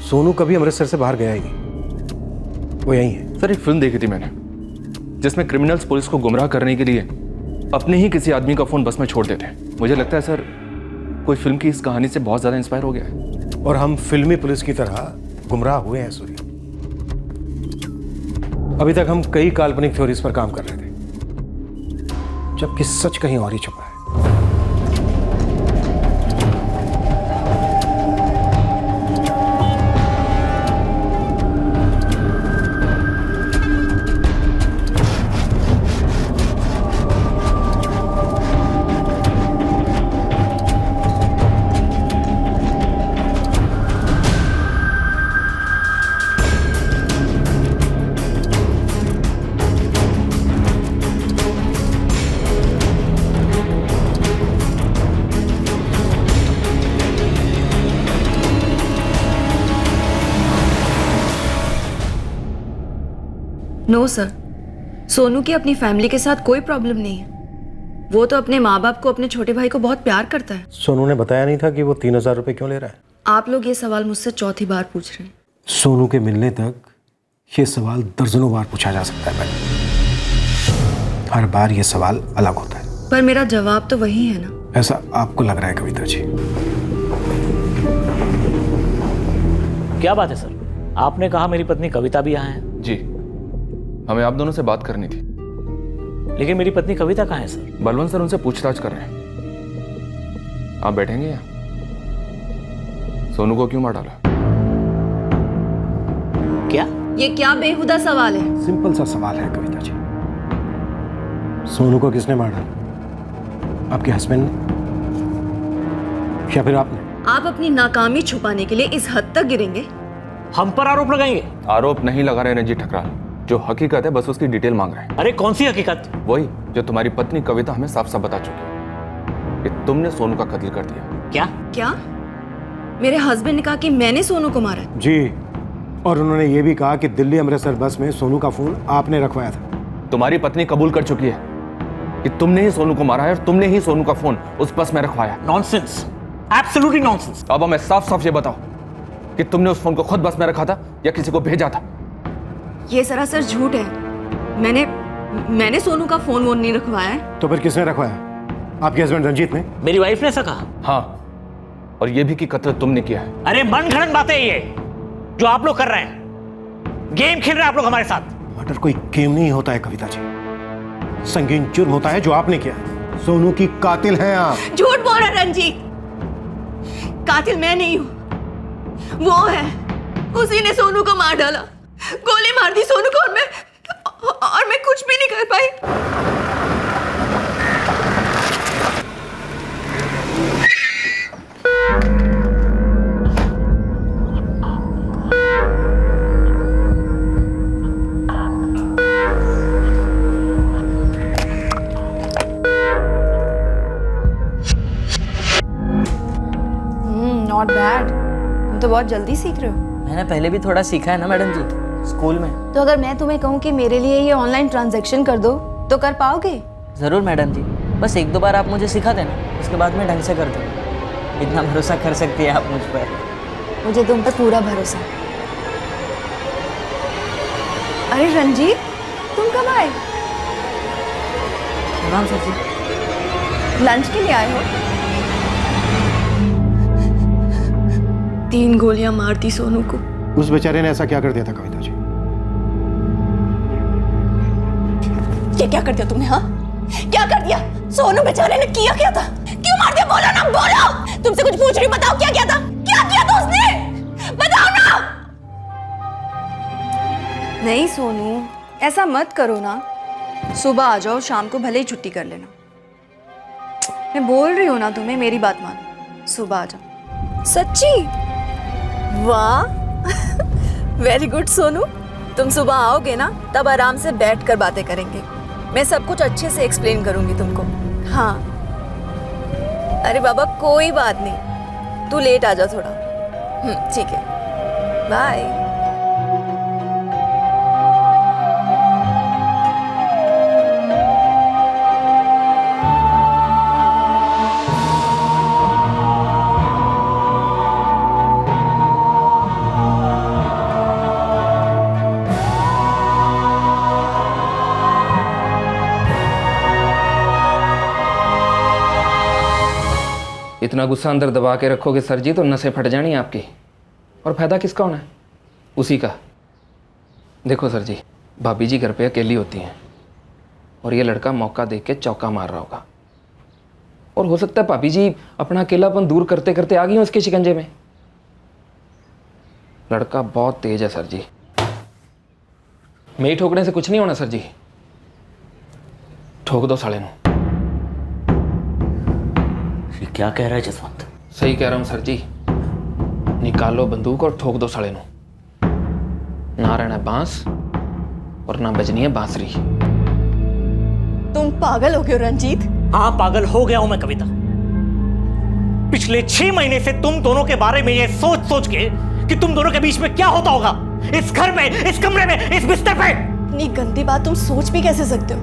सोनू कभी अमृतसर से बाहर गया ही नहीं, वो यहीं है। सर एक फिल्म देखी थी मैंने जिसमें क्रिमिनल्स पुलिस को गुमराह करने के लिए अपने ही किसी आदमी का फ़ोन बस में छोड़ देते हैं। मुझे लगता है सर कोई फिल्म की इस कहानी से बहुत ज़्यादा इंस्पायर हो गया है। और हम फिल्मी पुलिस की तरह गुमराह हुए हैं सूरी। अभी तक हम कई काल्पनिक थ्योरीज पर काम कर रहे थे, जबकि सच कहीं और ही छुपा है। नो सर, सोनू की अपनी फैमिली के साथ कोई प्रॉब्लम नहीं है। वो तो अपने माँ बाप को, अपने छोटे भाई को बहुत प्यार करता है। सोनू ने बताया नहीं था कि वो 3000 रुपये क्यों ले रहा है? आप लोग ये सवाल मुझसे चौथी बार पूछ रहे हैं। सोनू के मिलने तक ये सवाल दर्जनों बार पूछा जा सकता है मैडम। हर बार ये सवाल अलग होता है, पर मेरा जवाब तो वही है ना। ऐसा आपको लग रहा है कविता जी। क्या बात है सर? आपने कहा मेरी पत्नी कविता भी यहाँ है। जी, हमें आप दोनों से बात करनी थी। लेकिन मेरी पत्नी कविता कहाँ है सर? बलवंत सर उनसे पूछताछ कर रहे हैं। आप बैठेंगे या? सोनू को क्यों मार डाला? क्या? ये क्या बेहुदा सवाल है? सिंपल सा सवाल है कविता जी। सोनू को किसने मार डाला? आपके हस्बैंड ने या फिर आपने? आप अपनी नाकामी छुपाने के लिए इस हद तक गिरेंगे? हम पर आरोप लगाएंगे? आरोप नहीं लगा रहे रंजीत ठकराल, जो हकीकत है बस उसकी डिटेल मांग रहे हैं। अरे कौन सी हकीकत? वही जो तुम्हारी पत्नी कविता हमें साफ साफ बता चुकी है कि तुमने सोनू का कत्ल कर दिया। क्या? क्या? मेरे हस्बैंड ने कहा कि मैंने सोनू को मारा? जी, और उन्होंने ये भी कहा कि दिल्ली अमृतसर बस में सोनू का फोन आपने रखवाया था। तुम्हारी पत्नी कबूल कर चुकी है कि तुमने ही सोनू को मारा है और तुमने ही सोनू का फोन उस बस में रखवाया। Nonsense, absolutely nonsense. अब हमें साफ साफ ये बताओ कि तुमने उस फोन को खुद बस में रखा था या किसी को भेजा था? ये सरासर झूठ है। मैंने सोनू का फोन वोन नहीं रखवाया है। तो फिर किसने रखवाया? आपके हस्बैंड रंजीत ने? मेरी वाइफ ने ऐसा कहा। हाँ, और ये भी कि कत्ल तुमने किया है। अरे मनगढ़ंत बातें ये जो आप लोग कर रहे हैं। गेम खेल रहे हैं आप लोग हमारे साथ। मर्डर कोई गेम नहीं होता है कविता जी, संगीन जुर्म होता है जो आपने किया। सोनू की कातिल हैं आप। झूठ बोल रहा रंजीत, कातिल मैं नहीं हूं, वो है। उसी ने सोनू को मार डाला, गोली मार दी सोनू को, और मैं कुछ भी नहीं कर पाई। नॉट बैड, तुम तो बहुत जल्दी सीख रहे हो। मैंने पहले भी थोड़ा सीखा है ना मैडम जी, स्कूल में। तो अगर मैं तुम्हें कहूँ कि मेरे लिए ये ऑनलाइन ट्रांजैक्शन कर दो तो कर पाओगे? जरूर मैडम जी, बस 1-2 बार आप मुझे सिखा देना, उसके बाद मैं ढंग से कर दूँ। इतना भरोसा कर सकती है आप मुझ पर? मुझे तुम पर पूरा भरोसा। अरे रंजीत, तुम कब आए? प्रणाम सर जी। लंच के लिए आए हो? 3 गोलियां मार दी सोनू को। उस बेचारे ने ऐसा क्या कर दिया था कविता जी? ये क्या कर दिया तुमने? हाँ, क्या कर दिया? सोनू बेचारे ने किया क्या था? क्यों मार दिया? बोलो ना, बोलो। तुमसे कुछ पूछ रही हूं, बताओ क्या किया था? क्या किया था उसने? बताओ ना। नहीं सोनू, ऐसा मत करो ना। सुबह आ जाओ, शाम को भले ही छुट्टी कर लेना। मैं बोल रही हूँ ना तुम्हें, मेरी बात मानो। सुबह आ जाओ। सच्ची? वाह, वेरी गुड सोनू। तुम सुबह आओगे ना, तब आराम से बैठ कर बातें करेंगे। मैं सब कुछ अच्छे से एक्सप्लेन करूंगी तुमको। हाँ, अरे बाबा कोई बात नहीं, तू लेट आ जा थोड़ा। ठीक है, बाय। इतना गुस्सा अंदर दबा के रखोगे सर जी तो नसें फट जानी आपकी, और फायदा किसका होना है? उसी का। देखो सर जी, भाभी जी घर पे अकेली होती हैं और ये लड़का मौका देख के चौका मार रहा होगा, और हो सकता है भाभी जी अपना अकेलापन दूर करते करते आ गई हो उसके शिकंजे में। लड़का बहुत तेज है सर जी, मेरी ठोकने से कुछ नहीं होना सर जी। ठोक दो साले नू। क्या कह रहा है जसवंत? सही कह रहा हूं सर जी, निकालो बंदूक और ठोक दो साले नू। ना रहना बांस और ना बजनी है बांसुरी। तुम पागल हो गए हो रंजीत? हाँ, पागल हो गया हूं मैं कविता। पिछले 6 महीने से तुम दोनों के बारे में ये सोच सोच के कि तुम दोनों के बीच में क्या होता होगा, इस घर में, इस कमरे में, इस बिस्तर पे। इतनी गंदी बात तुम सोच भी कैसे सकते हो?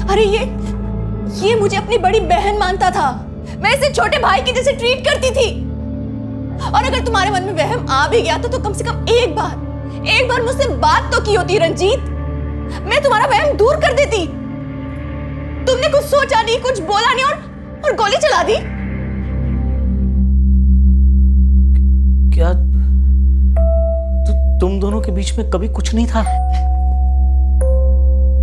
अरे ये मुझे अपनी बड़ी बहन मानता था, मैं इसे छोटे भाई की जैसे ट्रीट करती थी। और अगर तुम्हारे मन में वहम आ भी गया तो कम से कम एक बार मुझसे बात तो की होती रंजीत। मैं तुम्हारा वहम दूर कर देती। तुमने कुछ सोचा नहीं, कुछ बोला नहीं, और गोली चला दी। क्या तुम दोनों के बीच में कभी कुछ नहीं था?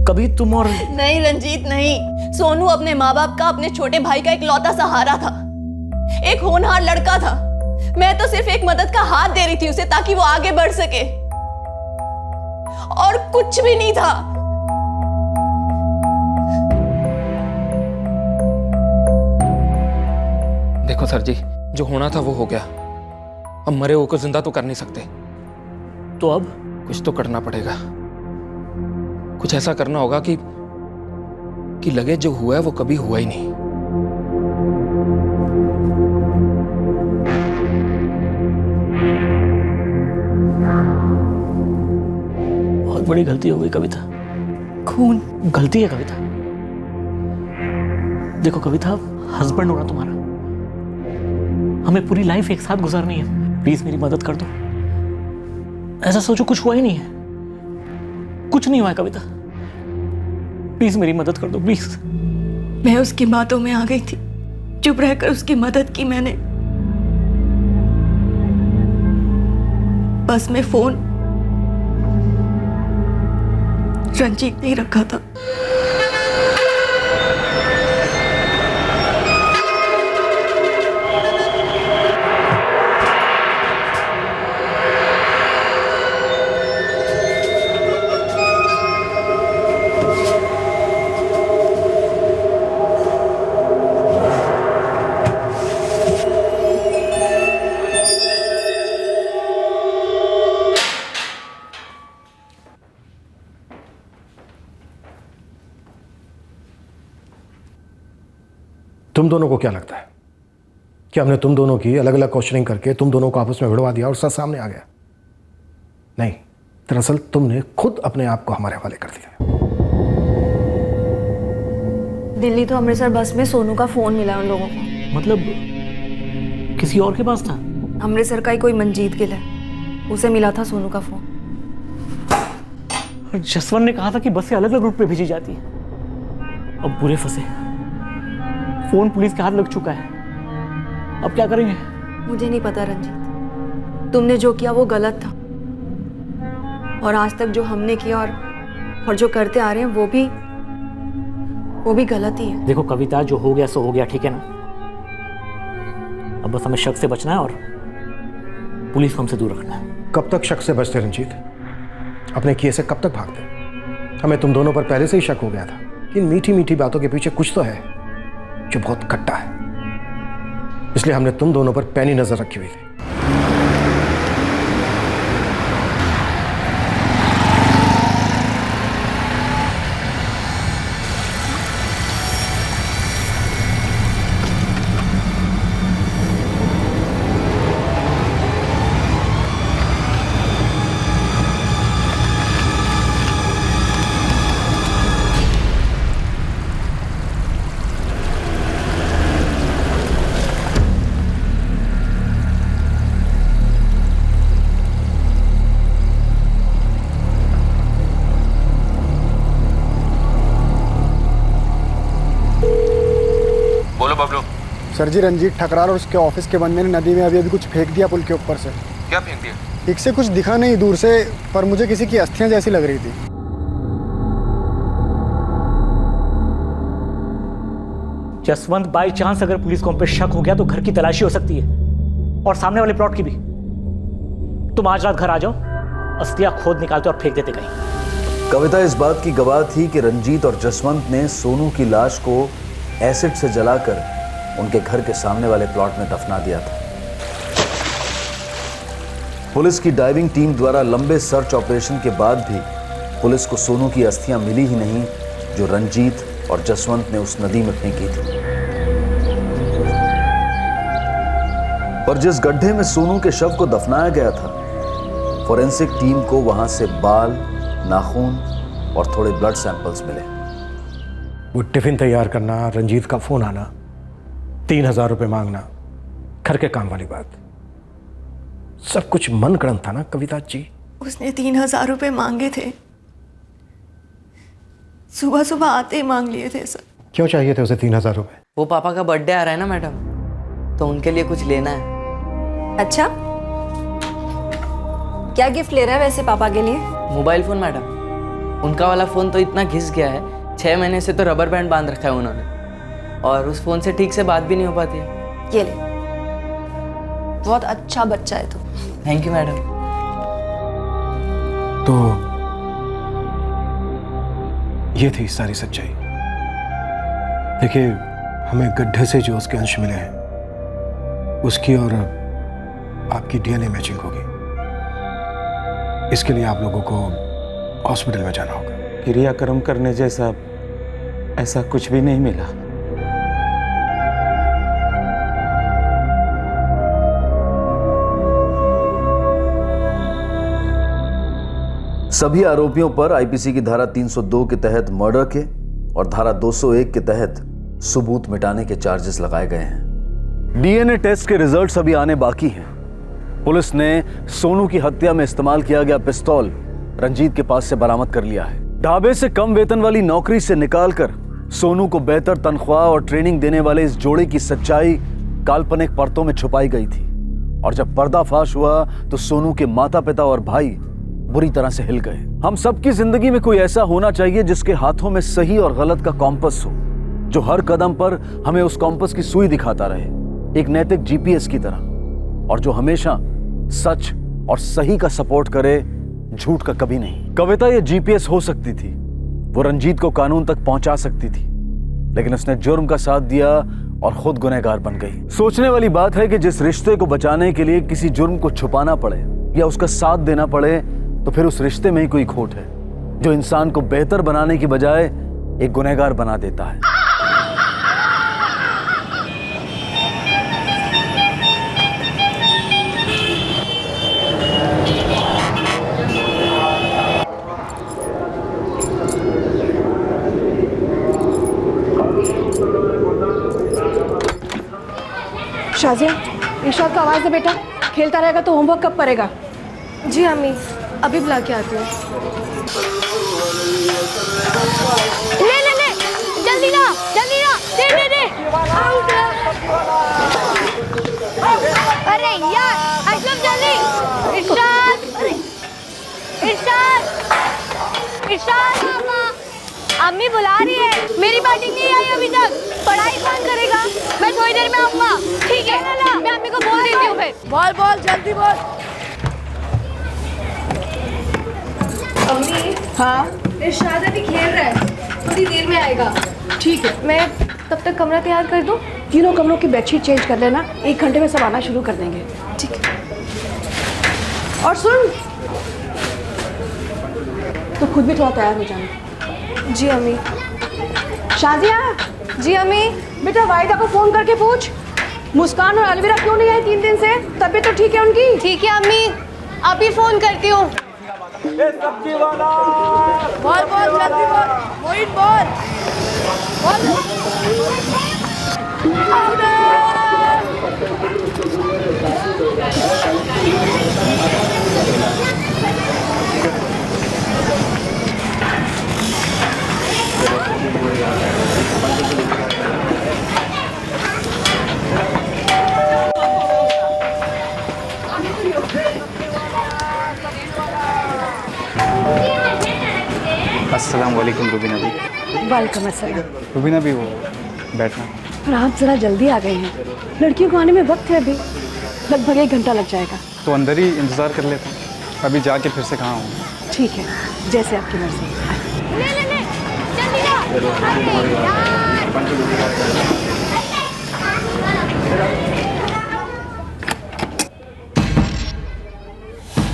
कभी तुम और... नहीं रंजीत नहीं, सोनू अपने माँ बाप का, अपने छोटे भाई का इकलौता सहारा था, एक होनहार लड़का था। मैं तो सिर्फ एक मदद का हाथ दे रही थी उसे ताकि वो आगे बढ़ सके, और कुछ भी नहीं था। देखो सर जी, जो होना था वो हो गया, अब मरे हुए को जिंदा तो कर नहीं सकते। तो अब कुछ तो करना पड़ेगा, कुछ ऐसा करना होगा कि लगे जो हुआ है वो कभी हुआ ही नहीं। बहुत बड़ी गलती हो गई कविता। खून गलती है कविता। देखो कविता, हस्बैंड होना तुम्हारा, हमें पूरी लाइफ एक साथ गुजारनी है। प्लीज मेरी मदद कर दो। ऐसा सोचो कुछ हुआ ही नहीं है, कुछ नहीं हुआ है कविता। प्लीज मेरी मदद कर दो, प्लीज। मैं उसकी बातों में आ गई थी, चुप रहकर उसकी मदद की मैंने। बस में फोन रंजीत ने ही रखा था। तुम दोनों को क्या लगता है कि हमने तुम दोनों की अलग अलग क्वेश्चनिंग करके तुम दोनों को आपस में भिड़वा दिया और सच सामने आ गया? नहीं, दरअसल तुमने खुद अपने आप को हमारे हवाले कर दिया। दिल्ली तो अमृतसर बस में सोनू का फोन मिला उन लोगों को। मतलब किसी और के पास था? अमृतसर का ही कोई मंजीत गिल है, उसे मिला था सोनू का फोन। जसवंत ने कहा था कि बसें अलग अलग रूट पे भेजी जाती है। अब पूरे फंसे, फोन पुलिस के हाथ लग चुका है, अब क्या करेंगे? मुझे नहीं पता रंजीत, तुमने जो किया वो गलत था, और आज तक जो हमने किया और जो करते आ रहे हैं वो भी गलत ही है। देखो कविता, जो हो गया सो हो गया, ठीक है ना? अब बस हमें शक से बचना है और पुलिस को हमसे दूर रखना है। कब तक शक से बचते रंजीत? अपने किए से कब तक भागते? हमें तुम दोनों पर पहले से ही शक हो गया था कि इन मीठी मीठी बातों के पीछे कुछ तो है जो बहुत खट्टा है, इसलिए हमने तुम दोनों पर पैनी नजर रखी हुई थी। सर जी, रंजीत ठकरार और उसके ऑफिस के बंदे ने नदी में अभी कुछ फेंक दिया पुल के ऊपर से। क्या फेंक दिया? ठीक से कुछ दिखा नहीं दूर से, पर मुझे किसी की अस्थियां जैसी लग रही थी। जसवंत, बाई चांस अगर पुलिस को हम पे शक हो गया तो घर की तलाशी हो सकती है, और सामने वाले प्लॉट की भी। तुम आज रात घर आ जाओ, अस्थियां खोद निकालते और फेंक देते कहीं। कविता इस बात की गवाह थी कि रंजीत और जसवंत ने सोनू की लाश को एसिड से जलाकर उनके घर के सामने वाले प्लॉट में दफना दिया था। पुलिस की डाइविंग टीम द्वारा लंबे सर्च ऑपरेशन के बाद भी पुलिस को सोनू की अस्थियां मिली ही नहीं, जो रंजीत और जसवंत ने उस नदी में फेंकी थी। पर जिस गड्ढे में सोनू के शव को दफनाया गया था, फोरेंसिक टीम को वहां से बाल, नाखून और थोड़े ब्लड सैंपल्स मिले। वो टिफिन तैयार करना, रंजीत का फोन आना, 3000 रुपए मांगना, घर के काम वाली बात, सब कुछ मन गढ़ंत था ना कविता जी? उसने 3000 रुपए मांगे थे, सुबह सुबह आते ही मांग लिए थे सर। क्यों चाहिए थे उसे 3000 रुपए? वो पापा का बर्थडे आ रहा है ना मैडम, तो उनके लिए कुछ लेना है। अच्छा, क्या गिफ्ट ले रहा है वैसे पापा के लिए? मोबाइल फोन मैडम, उनका वाला फोन तो इतना घिस गया है, 6 महीने से तो रबर बैंड बांध रखा है उन्होंने, और उस फोन से ठीक से बात भी नहीं हो पाती है। ये ले, बहुत अच्छा बच्चा है तू। Thank you madam. तो ये थी सारी सच्चाई। देखिए, हमें गड्ढे से जो उसके अंश मिले हैं, उसकी और आपकी डीएनए मैचिंग होगी। इसके लिए आप लोगों को हॉस्पिटल में जाना होगा। क्रियाक्रम करने जैसा ऐसा कुछ भी नहीं मिला। सभी आरोपियों पर आईपीसी की धारा 302 के तहत मर्डर के और धारा 201 के तहत सबूत मिटाने के चार्जेस लगाए गए हैं। डीएनए टेस्ट के रिजल्ट्स अभी आने बाकी हैं। पुलिस ने सोनू की हत्या में इस्तेमाल किया गया पिस्तौल रंजीत के पास से बरामद कर लिया है। ढाबे से कम वेतन वाली नौकरी से निकालकर सोनू को बेहतर तनख्वाह और ट्रेनिंग देने वाले इस जोड़े की सच्चाई काल्पनिक परतों में छुपाई गई थी। और जब पर्दाफाश हुआ तो सोनू के माता पिता और भाई बुरी तरह से हिल गए। हम सबकी जिंदगी में कोई ऐसा होना चाहिए जिसके हाथों में सही और गलत का कॉम्पस हो, जो हर कदम पर हमें उस कॉम्पस की सुई दिखाता रहे, एक नैतिक जीपीएस की तरह, और जो हमेशा सच और सही का सपोर्ट करे, झूठ का कभी नहीं। कविता ये जीपीएस हो सकती थी, वो रंजीत को कानून तक पहुंचा सकती थी, लेकिन उसने जुर्म का साथ दिया और खुद गुनहगार बन गई। सोचने वाली बात है कि जिस रिश्ते को बचाने के लिए किसी जुर्म को छुपाना पड़े या उसका साथ देना पड़े, तो फिर उस रिश्ते में ही कोई खोट है, जो इंसान को बेहतर बनाने की बजाय एक गुनहगार बना देता है। शाजिया, इरशाद को आवाज़ दे बेटा, खेलता रहेगा तो होमवर्क कब करेगा? जी अम्मी, अभी बुला के आती हूँ। ले ले ले, जल्दी ना, दे दे दे। अरे यार, अशरफ जल्दी। इरशाद अम्मी बुला रही है, मेरी बैटिंग नहीं आई अभी तक। पढ़ाई कौन करेगा? मैं थोड़ी देर में आऊंगा। ठीक है, मैं अम्मी को बोल देती हूँ फिर। बॉल जल्दी बॉल। अम्मी, हाँ इरशाद अभी खेल रहा है, थोड़ी देर में आएगा। ठीक है, मैं तब तक कमरा तैयार कर दूँ? तीनों कमरों की बेडशीट चेंज कर लेना, 1 घंटे में सब आना शुरू कर देंगे। ठीक है। और सुन, तो खुद भी थोड़ा तैयार हो जाना। जी अम्मी। शाजिया। जी अम्मी। बेटा वाहिदा को फोन करके पूछ, मुस्कान और अलविरा क्यों नहीं आई 3 दिन से? तबीयत तो ठीक है उनकी? ठीक है अम्मी, अभी फोन करती हूँ। सब्जी वाला बॉल जल्दी बॉल, मोइन बॉल। अस्सलाम वालेकुम रुबीना भी। वेलकम अस्सलाम। रुबीना भी वो बैठना। पर आप जरा जल्दी आ गए हैं, लड़कियों को आने में वक्त है अभी, लगभग 1 घंटा लग जाएगा। तो अंदर ही इंतज़ार कर लेता हूँ, अभी जाके फिर से कहाँ हूँ। ठीक है, जैसे आपकी मर्जी।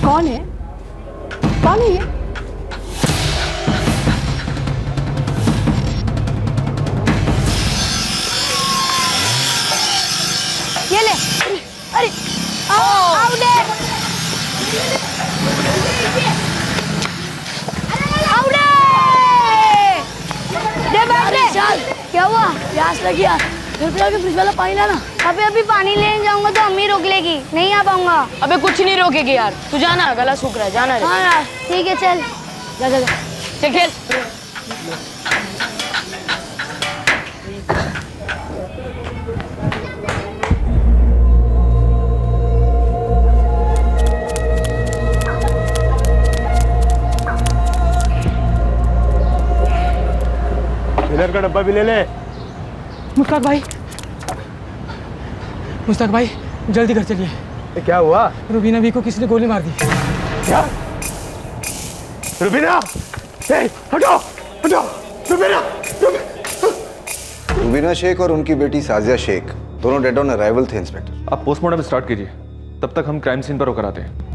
कौन है ये? ये ले। अरे आउट है। आउट है। दे बैठ ले। क्या हुआ? प्यास लगी यार, घर पे जाके फ्रिज वाला पानी लाना। अभी पानी लेने जाऊंगा तो अम्मी रोक लेगी, नहीं आ पाऊंगा। अबे कुछ नहीं रोकेगी यार, तू जाना, गला सूख रहा है, जाना रे। हाँ यार ठीक है, चल जा चल खेल। इधर का डब्बा भी ले ले। मुश्ताक भाई जल्दी घर चलिए। क्या हुआ? रुबीना भी को किसी ने गोली मार दी। क्या? रुबीना! हटो! रुबीना! रुबीना शेख और उनकी बेटी साजिया शेख दोनों डेड ऑन अराइवल थे इंस्पेक्टर। आप पोस्टमार्टम स्टार्ट कीजिए, तब तक हम क्राइम सीन पर होकर आते हैं।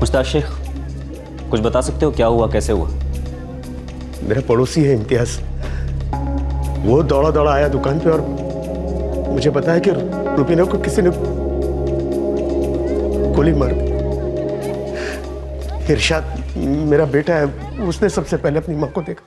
मुश्ताक शेख, कुछ बता सकते हो क्या हुआ, कैसे हुआ? मेरा पड़ोसी है इम्तियाज, वो दौड़ा दौड़ा आया दुकान पे और मुझे बताया कि रुबीना को किसी ने गोली मार दी। इरशाद मेरा बेटा है, उसने सबसे पहले अपनी माँ को देखा।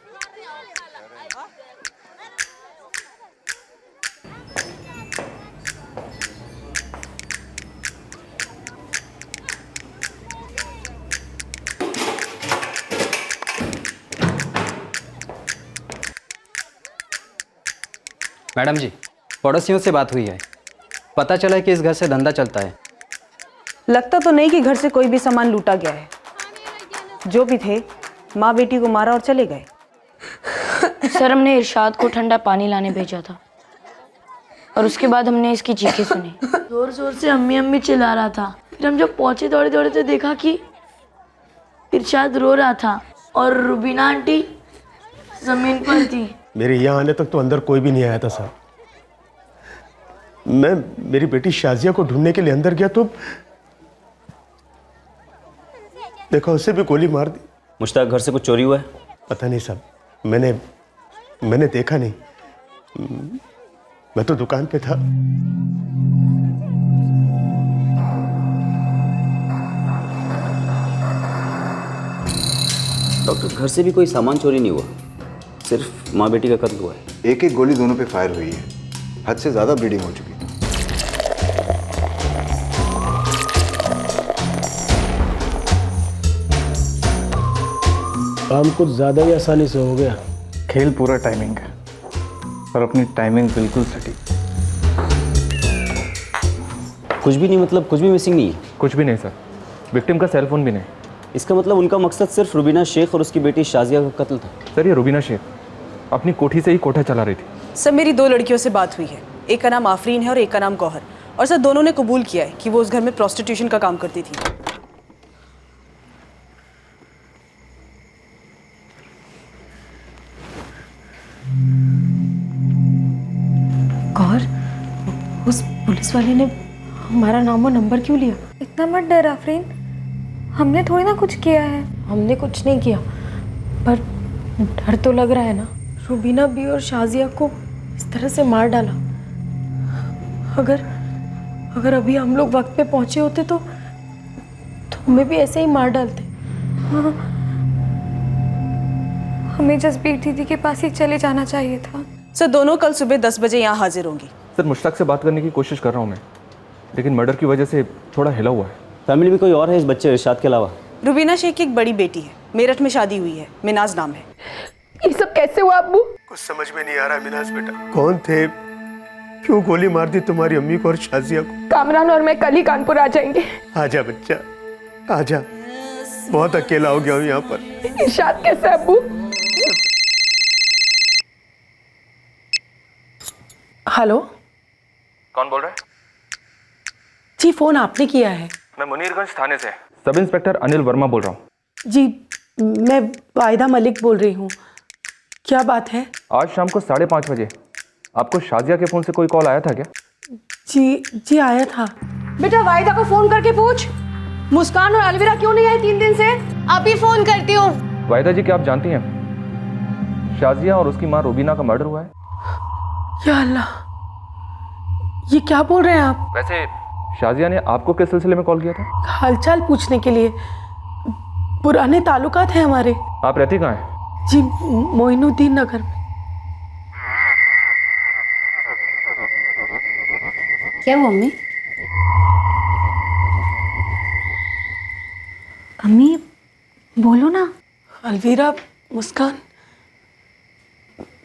मैडम जी, पड़ोसियों से बात हुई है, पता चला है कि इस घर से धंधा चलता है। लगता तो नहीं कि घर से कोई भी सामान लूटा गया है। जो भी थे माँ बेटी को मारा और चले गए। सर, हमने इरशाद को ठंडा पानी लाने भेजा था और उसके बाद हमने इसकी चीखें सुनी। जोर जोर से अम्मी अम्मी चिल्ला रहा था। फिर हम जब पहुंचे दौड़े दौड़े तो देखा कि इरशाद रो रहा था और रुबीना आंटी जमीन पर थी। मेरे यहाँ आने तक तो अंदर कोई भी नहीं आया था साहब। मैं मेरी बेटी शाजिया को ढूंढने के लिए अंदर गया तो देखा उसे भी गोली मार दी। मुश्ताक, घर से कुछ चोरी हुआ है? पता नहीं साहब, मैंने देखा नहीं, मैं तो दुकान पे था। डॉक्टर, घर से भी कोई सामान चोरी नहीं हुआ, सिर्फ माँ बेटी का कत्ल हुआ है। एक एक गोली दोनों पे फायर हुई है, हद से ज़्यादा ब्लीडिंग हो चुकी है। काम कुछ ज़्यादा ही आसानी से हो गया। खेल पूरा टाइमिंग है और अपनी टाइमिंग बिल्कुल सटीक। कुछ भी नहीं, मतलब कुछ भी मिसिंग नहीं है? कुछ भी नहीं सर, विक्टिम का सेलफोन भी नहीं। इसका मतलब उनका मकसद सिर्फ रुबीना शेख और उसकी बेटी शाजिया का कत्ल था? सर, ये रुबीना शेख अपनी कोठी से ही कोठा चला रही थी। सर, मेरी 2 लड़कियों से बात हुई है, एक का नाम आफरीन है और एक का नाम गौहर, और सर दोनों ने कबूल किया है कि वो उस घर में प्रोस्टिट्यूशन का काम करती थी। गौर, उस पुलिस वाले ने हमारा नाम और नंबर क्यों लिया? इतना मत डर आफरीन, हमने थोड़ी ना कुछ किया है। हमने कुछ नहीं किया, पर डर तो लग रहा है ना। रुबीना भी और शाजिया को इस तरह से मार डाला। अगर अभी हम लोग वक्त पे पहुंचे होते तो हमें भी ऐसे ही मार डालते। हाँ, हमें जसबीर दीदी के पास ही चले जाना चाहिए था। सर, दोनों कल सुबह 10 बजे यहाँ हाजिर होंगी। सर, मुश्ताक से बात करने की कोशिश कर रहा हूँ मैं, लेकिन मर्डर की वजह से थोड़ा हिला हुआ है। फैमिली में कोई और है इस बच्चे इरशाद के अलावा? रुबीना शेख की एक बड़ी बेटी है, मेरठ में शादी हुई है, मिनाज नाम है। ये सब कैसे हुआ अब्बू? कुछ समझ में नहीं आ रहा मिनाज बेटा, कौन थे, क्यों गोली मार दी तुम्हारी अम्मी को और शाजिया को? कामरान और मैं कल ही कानपुर आ जाएंगे। आजा बच्चा, आजा, बहुत अकेला हो गया हूँ यहाँ पर। इरशाद कैसे है अब्बू? हेलो, कौन बोल रहा है? जी, फोन आपने किया है। मैं मुनीरगंज थाने से सब इंस्पेक्टर अनिल वर्मा बोल रहा हूँ। जी, मैं वाहिदा मलिक बोल रही हूँ। क्या बात है? आज शाम को 5:30 बजे आपको शाजिया के फोन से कोई कॉल आया था क्या? जी आया था। बेटा, वाहिदा को फोन करके पूछ, मुस्कान और अलविरा क्यों नहीं आई 3 दिन से? अभी फोन करती हूँ। वाहिदा जी, क्या आप जानती हैं शाजिया और उसकी माँ रुबीना का मर्डर हुआ है? या अल्लाह, ये क्या बोल रहे हैं आप? वैसे शाजिया ने आपको किस सिलसिले में कॉल किया था? हालचाल पूछने के लिए। पुराने ताल्लुकात हैं हमारे। आप रहती कहाँ हैं? जी, मोइनुद्दीन नगर में। क्या हुआ अम्मी? अम्मी, बोलो ना। अलवीरा, मुस्कान,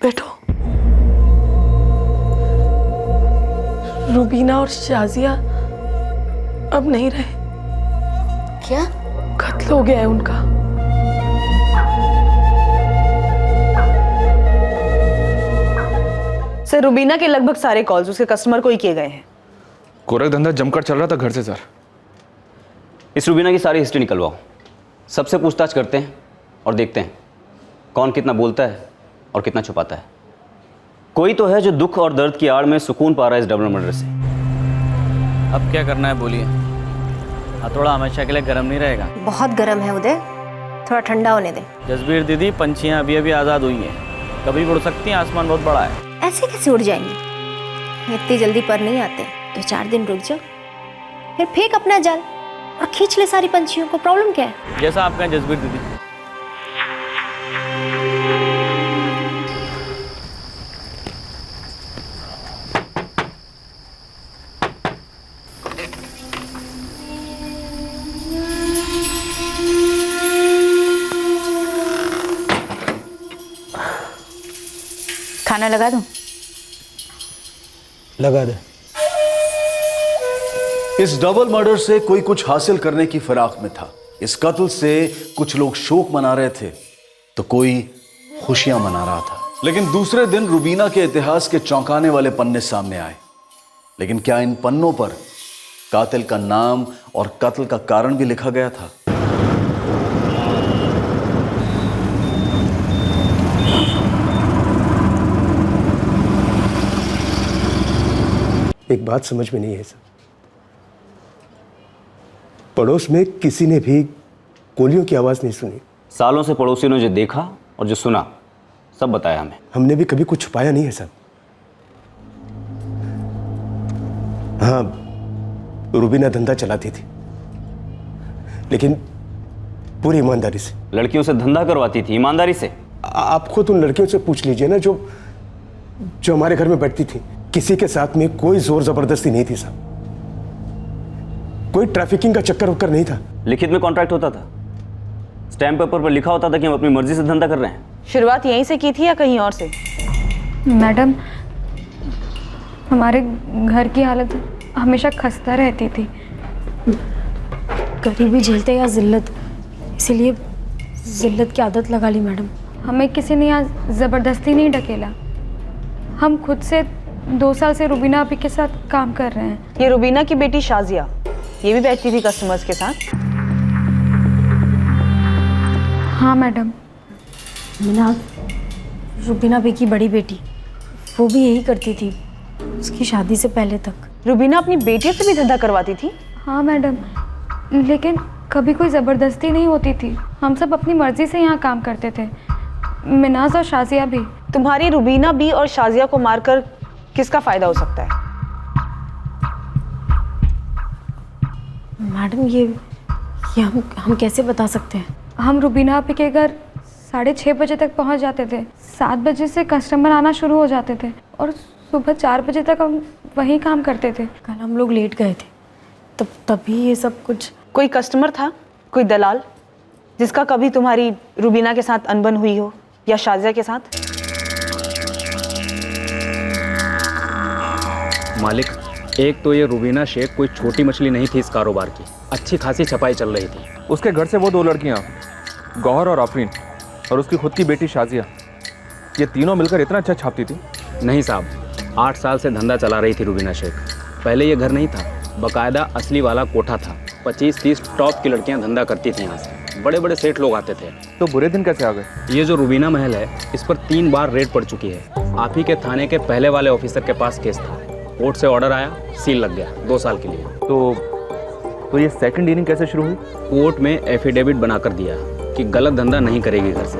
बैठो। रुबीना और शाजिया अब नहीं रहे। क्या? कत्ल हो गया है उनका। सर, रुबीना के लगभग सारे कॉल्स उसके कस्टमर को ही किए गए हैं। गोरख धंधा जमकर चल रहा था घर से सर। इस रुबीना की सारी हिस्ट्री निकलवाओ, सबसे पूछताछ करते हैं और देखते हैं कौन कितना बोलता है और कितना छुपाता है। कोई तो है जो दुख और दर्द की आड़ में सुकून पा रहा है इस डबल मर्डर से। अब क्या करना है बोलिए? हथौड़ा हमेशा के लिए गर्म नहीं रहेगा। बहुत गर्म है उदय, थोड़ा ठंडा होने दे। जसबीर दीदी, पंछियाँ अभी अभी आज़ाद हुई हैं, कभी भी उड़ सकती हैं, आसमान बहुत बड़ा है। ऐसे कैसे उड़ जाएंगे? इतनी जल्दी पर नहीं आते, 2-4 दिन रुक जाओ, फिर फेंक अपना जाल और खींच ले सारी पंछियों को। प्रॉब्लम क्या है? जैसा आप कहें जसबीर दीदी। खाना लगा दूं? लगा दे। इस डबल मर्डर से कोई कुछ हासिल करने की फिराक में था। इस कत्ल से कुछ लोग शोक मना रहे थे तो कोई खुशियां मना रहा था। लेकिन दूसरे दिन रुबीना के इतिहास के चौंकाने वाले पन्ने सामने आए। लेकिन क्या इन पन्नों पर कातिल का नाम और कत्ल का कारण भी लिखा गया था? एक बात समझ में नहीं है सर, पड़ोस में किसी ने भी गोलियों की आवाज नहीं सुनी। सालों से पड़ोसियों ने जो देखा और जो सुना सब बताया हमें। हमने भी कभी कुछ छुपाया नहीं है सर। हाँ, रुबीना धंधा चलाती थी, लेकिन पूरी ईमानदारी से। लड़कियों से धंधा करवाती थी ईमानदारी से? आप खुद उन लड़कियों से पूछ लीजिए ना जो हमारे घर में बैठती थी। किसी के साथ में कोई जोर जबरदस्ती नहीं थी साहब, कोई ट्रैफिकिंग का चक्कर वक्कर नहीं था। लिखित में कॉन्ट्रैक्ट होता था, स्टैम्प पेपर पर लिखा होता था कि हम अपनी मर्जी से धंधा कर रहे हैं। शुरुआत यहीं से की थी या कहीं और से? मैडम, हमारे घर की हालत हमेशा खस्ता रहती थी। गरीबी झेलते या जिल्लत, इसीलिए जिल्लत की आदत लगा ली मैडम। हमें किसी ने यहाँ ज़बरदस्ती नहीं ढकेला, हम खुद से 2 साल से रुबीना आपी के साथ काम कर रहे हैं। ये रुबीना की बेटी शाजिया, ये भी बैठती थी कस्टमर्स के साथ? हाँ मैडम। रुबीना बी की बड़ी बेटी, वो भी यही करती थी उसकी शादी से पहले तक। रुबीना अपनी बेटी से भी धंधा करवाती थी? हाँ मैडम, लेकिन कभी कोई ज़बरदस्ती नहीं होती थी। हम सब अपनी मर्जी से यहाँ काम करते थे, मिनाज और शाजिया भी। तुम्हारी रुबीना बी और शाजिया को मारकर किसका फायदा हो सकता है? मैडम, ये हम कैसे बता सकते हैं? हम रुबीना आपी के घर 6:30 बजे तक पहुँच जाते थे। 7 बजे से कस्टमर आना शुरू हो जाते थे और सुबह 4 बजे तक हम वहीं काम करते थे। कल हम लोग लेट गए थे, तभी ये सब कुछ। कोई कस्टमर था, कोई दलाल जिसका कभी तुम्हारी रुबीना के साथ अनबन हुई हो या शाजिया के साथ? मालिक, एक तो ये रुबीना शेख कोई छोटी मछली नहीं थी इस कारोबार की, अच्छी खासी छपाई चल रही थी। उसके घर से वो 2 लड़कियां, गौहर और आफरीन, और उसकी खुद की बेटी शाजिया, ये तीनों मिलकर इतना अच्छा छापती थी। नहीं साहब, 8 साल से धंधा चला रही थी रुबीना शेख। पहले ये घर नहीं था, बाकायदा असली वाला कोठा था। 25-30 टॉप की लड़कियां धंधा करती थी यहाँ से, बड़े बड़े सेठ लोग आते थे। तो बुरे दिन कैसे आ गए? ये जो रुबीना महल है, इस पर 3 बार रेड पड़ चुकी है। आप ही के थाने के पहले वाले ऑफिसर के पास केस था, कोर्ट से ऑर्डर आया, सील लग गया 2 साल के लिए। तो ये सेकंड इनिंग कैसे शुरू हुई? कोर्ट में एफिडेविट बनाकर दिया कि गलत धंधा नहीं करेगी घर से,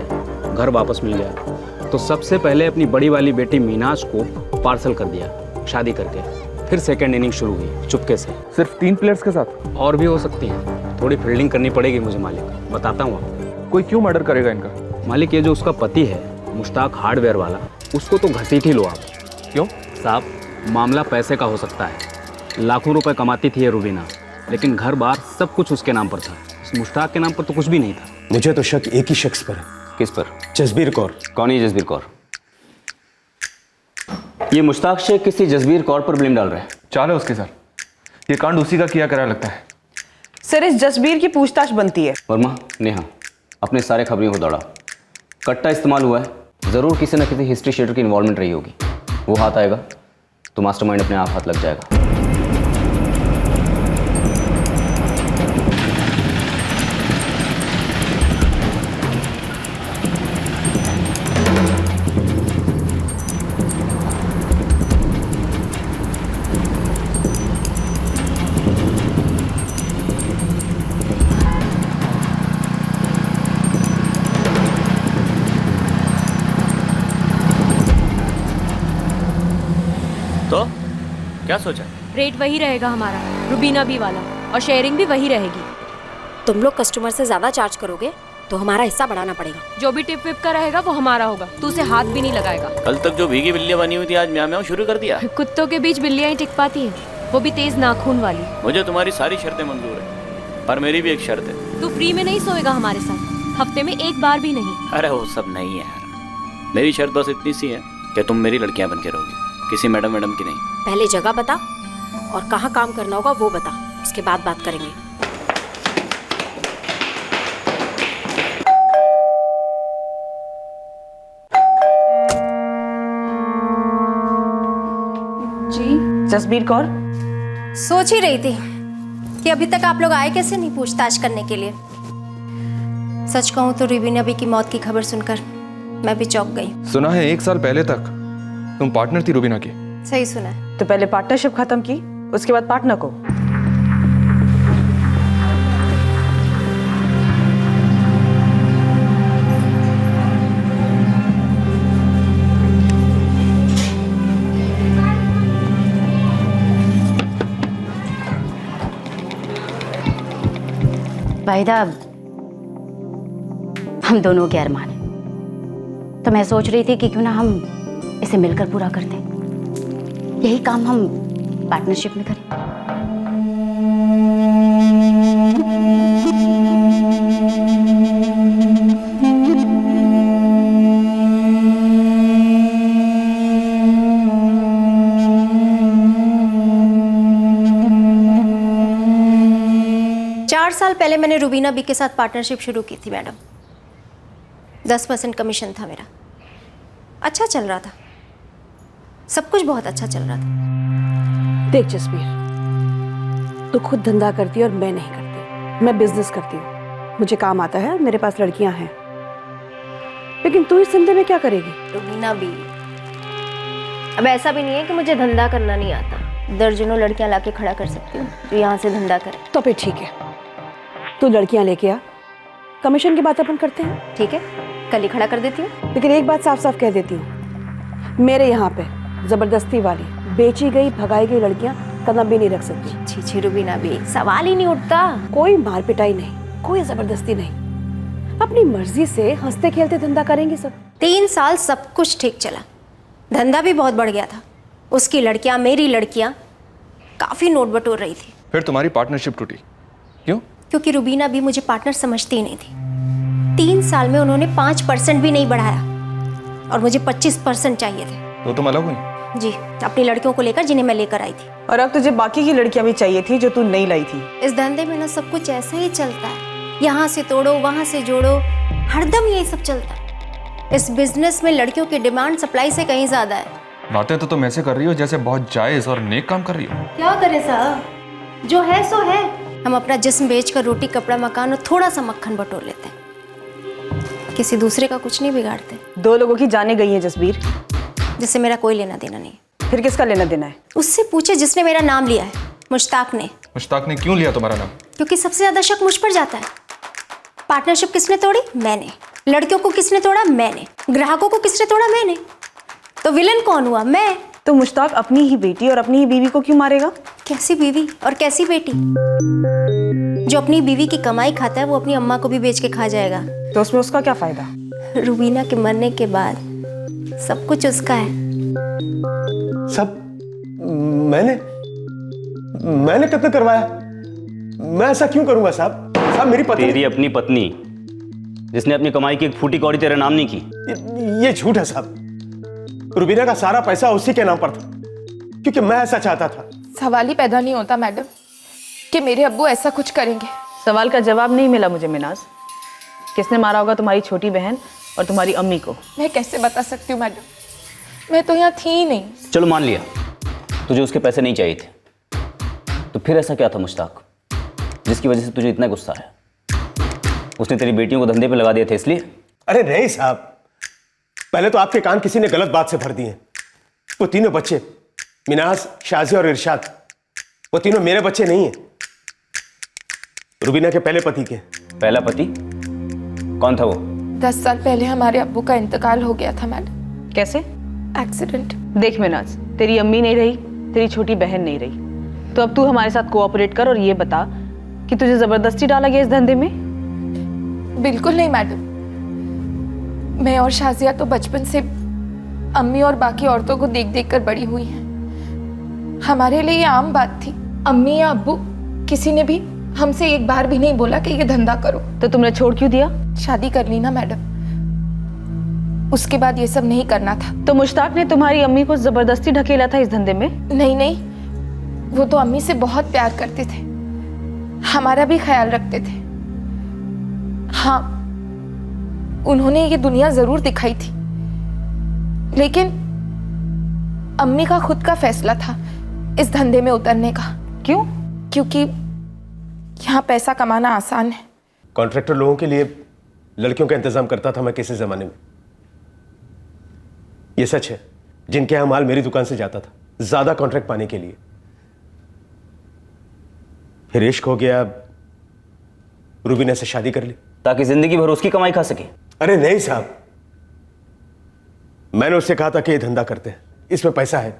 घर वापस मिल गया। तो सबसे पहले अपनी बड़ी वाली बेटी मीनाज को पार्सल कर दिया शादी करके। फिर सेकंड इनिंग शुरू हुई चुपके से। सिर्फ 3 प्लेयर्स के साथ? और भी हो सकती हैं, थोड़ी फील्डिंग करनी पड़ेगी मुझे मालिक, बताता हूँ आपको। कोई क्यों मर्डर करेगा इनका? मालिक, ये जो उसका पति है मुश्ताक हार्डवेयर वाला, उसको तो घसीट ही लो आप। क्यों साहब? मामला पैसे का हो सकता है। लाखों रुपए कमाती थी ये रुबीना, लेकिन घर बार सब कुछ उसके नाम पर था। इस मुश्ताक के नाम पर तो कुछ भी नहीं था। मुझे तो शक एक ही शख्स पर है। किस पर? जसबीर कौर। कौन है जसबीर कौर? ये मुश्ताक शेख किसी जसबीर कौर पर ब्लेम डाल रहे हैं। चाल है उसके सर, ये कांड उसी का किया करा लगता है। सर, इस जसबीर की पूछताछ बनती है। वर्मा, नेहा, अपने सारे खबरियों को दौड़ा। कट्टा इस्तेमाल हुआ है, जरूर किसी न किसी हिस्ट्री शीटर की इन्वॉल्वमेंट रही होगी। वो हाथ आएगा तो मास्टरमाइंड अपने आप हाथ लग जाएगा। तो क्या सोचा? रेट वही रहेगा हमारा, रुबीना बी वाला, और शेयरिंग भी वही रहेगी। तुम लोग कस्टमर से ज्यादा चार्ज करोगे तो हमारा हिस्सा बढ़ाना पड़ेगा। जो भी टिप विप का रहेगा वो हमारा होगा, तू उसे हाथ भी नहीं लगाएगा। कल तक जो भीगी बिल्लियां बनी हुई थी आज म्याऊं म्याऊं शुरू कर दिया। कुत्तों के बीच बिल्लियां ही टिक पाती हैं, वो भी तेज नाखून वाली। मुझे तुम्हारी सारी शर्तें मंजूर है, पर मेरी भी एक शर्त है। तू फ्री में नहीं सोएगा हमारे साथ, हफ्ते में 1 बार भी नहीं। अरे वो सब नहीं है यार, मेरी शर्त बस इतनी सी है कि तुम मेरी लड़कियां बन के रहोगी। किसी मैडम की नहीं। पहले जगह बता और कहाँ काम करना होगा वो बता, उसके बाद बात करेंगे। जी जसबीर कौर। सोच ही रही थी कि अभी तक आप लोग आए कैसे नहीं पूछताछ करने के लिए। सच कहूं तो रुबीना बी की मौत की खबर सुनकर मैं भी चौंक गई। सुना है 1 साल पहले तक तुम पार्टनर थी रुबीना की। सही सुना है। तो पहले पार्टनरशिप खत्म की, उसके बाद पार्टनर को। वाहिदा, हम दोनों के अरमान हैं, तो मैं सोच रही थी कि क्यों ना हम इसे मिलकर पूरा कर दें। यही काम हम पार्टनरशिप में करें। 4 साल पहले मैंने रुबीना बी के साथ पार्टनरशिप शुरू की थी मैडम। 10% कमीशन था मेरा। अच्छा चल रहा था, सब कुछ बहुत अच्छा चल रहा था। देख जसबीर, तू खुद धंधा करती है और मैं नहीं करती। मैं बिजनेस करती हूँ, मुझे काम आता है, मेरे पास लड़कियां हैं। लेकिन तू इस धंधे में क्या करेगी? रुबीना बी, अब ऐसा भी नहीं है कि मुझे धंधा करना नहीं आता। दर्जनों लड़कियां लाके खड़ा कर सकती हूँ जो यहाँ से धंधा करे। तो फिर ठीक है, तू लड़कियां लेके आ, कमीशन की बात अपन करते हैं। ठीक है, कल ही खड़ा कर देती हूँ। लेकिन एक बात साफ साफ कह देती हूँ, मेरे यहाँ पे जबरदस्ती वाली बेची गई भगाई गई लड़कियां कदम भी नहीं रख सकती। छी रुबीना बी, सवाल ही नहीं उठता। कोई मार पिटाई नहीं, कोई जबरदस्ती नहीं, अपनी मर्जी से हंसते खेलते धंधा करेंगे सब। 3 साल सब कुछ ठीक चला, धंधा भी बहुत बढ़ गया था। उसकी लड़कियां, मेरी लड़कियां काफी नोट बटोर रही थी। फिर तुम्हारी पार्टनरशिप टूटी क्यों? क्योंकि रुबीना भी मुझे पार्टनर समझती ही नहीं थी। 3 साल में उन्होंने 5% भी नहीं बढ़ाया और मुझे 25% चाहिए थे। तो तुम अलग हुई? जी, अपनी लड़कियों को लेकर जिन्हें मैं लेकर आई थी। और अब तुझे बाकी की लड़कियां भी चाहिए थी जो तू नहीं लाई थी। इस धंधे में ना सब कुछ ऐसा ही चलता है, यहाँ से तोड़ो वहाँ से जोड़ो, हरदम यही सब चलता है। इस बिजनेस में लड़कियों की डिमांड सप्लाई से कहीं ज्यादा है। बातें तो तुम ऐसे कर रही हो जैसे बहुत जायज और नेक काम कर रही हो। क्या करे साहब, जो है सो है। हम अपना जिस्म बेचकर रोटी कपड़ा मकान और थोड़ा सा मक्खन बटोर लेते हैं, किसी दूसरे का कुछ नहीं बिगाड़ते। 2 लोगों की जाने गई है जसबीर, जिससे मेरा कोई लेना देना नहीं। फिर किसका लेना देना है? उससे पूछे जिसने मेरा नाम लिया है, मुश्ताक ने। मुश्ताक ने क्यों लिया तुम्हारा नाम? क्योंकि सबसे ज्यादा शक मुझ पर जाता है। पार्टनरशिप किसने तोड़ी? मैंने। लड़कियों को किसने तोड़ा? मैंने। ग्राहकों को किसने तोड़ा? मैंने। तो विलन कौन हुआ? मैं। तो मुश्ताक अपनी ही बेटी और अपनी ही बीवी को क्यों मारेगा? कैसी बीवी और कैसी बेटी? जो अपनी बीवी की कमाई खाता है वो अपनी अम्मा को भी बेच के खा जाएगा। तो उसमें उसका क्या फायदा? रुबीना के मरने के बाद सब कुछ उसका है। सब मैंने कत्ल करवाया? मैं ऐसा क्यों करूंगा साहब? साहब मेरी पत्नी। तेरी अपनी पत्नी जिसने अपनी कमाई की एक फूटी कौड़ी तेरे नाम नहीं की। ये झूठ है साहब। रुबीना का सारा पैसा उसी के नाम पर था क्योंकि मैं ऐसा चाहता था। सवाल ही पैदा नहीं होता मैडम कि मेरे अब्बू ऐसा कुछ करेंगे। सवाल का जवाब नहीं मिला मुझे मिनाज। किसने मारा होगा तुम्हारी छोटी बहन और तुम्हारी अम्मी को? मैं कैसे बता सकती हूँ मैडम, मैं तो यहाँ थी ही नहीं। चलो मान लिया तुझे उसके पैसे नहीं चाहिए थे, तो फिर ऐसा क्या था मुश्ताक जिसकी वजह से तुझे इतना गुस्सा है? उसने तेरी बेटियों को धंधे पे लगा दिए थे इसलिए? अरे नहीं साहब, पहले तो आपके कान किसी ने गलत बात से भर दिए। वो तीनों बच्चे, मिनाज, शाजिया और इरशाद, वो तीनों मेरे बच्चे नहीं हैं, रुबीना के पहले पति के। पहला पति कौन था वो? 10 साल पहले हमारे अब्बू का इंतकाल हो गया था मैडम। कैसे? एक्सीडेंट। देख मिनाज, तेरी अम्मी नहीं रही, तेरी छोटी बहन नहीं रही, तो अब तू हमारे साथ कोऑपरेट कर और ये बता कि तुझे जबरदस्ती डाला गया इस धंधे में? बिल्कुल नहीं मैडम, मैं और शाजिया तो बचपन से अम्मी और बाकी औरतों को देख देख कर बड़ी हुई हैं। हमारे लिए ये आम बात थी। अम्मी या अब्बू किसी ने भी हमसे एक बार भी नहीं बोला कि ये धंधा करो। तो तुमने छोड़ क्यों दिया? शादी कर ली ना मैडम। उसके बाद ये सब नहीं करना था। तो मुश्ताक ने तुम्हारी अम्मी को जबरदस्ती ढकेला था इस धंधे में? नहीं, वो तो अम्मी से बहुत प्यार करते थे, हमारा भी ख्याल रखते थे। हाँ, उन्होंने ये दुनिया जरूर दिखाई थी, लेकिन अम्मी का खुद का फैसला था इस धंधे में उतरने का। क्यों? क्योंकि यहाँ पैसा कमाना आसान है। कॉन्ट्रैक्टर लोगों के लिए लड़कियों का इंतजाम करता था मैं किसी जमाने में। ये सच है, जिनके यहां माल मेरी दुकान से जाता था ज्यादा कॉन्ट्रैक्ट पाने के लिए। फिर इश्क हो गया, रूबीना से शादी कर ली ताकि जिंदगी भर उसकी कमाई खा सके। अरे नहीं साहब, मैंने उससे कहा था कि ये धंधा करते हैं, इसमें पैसा है।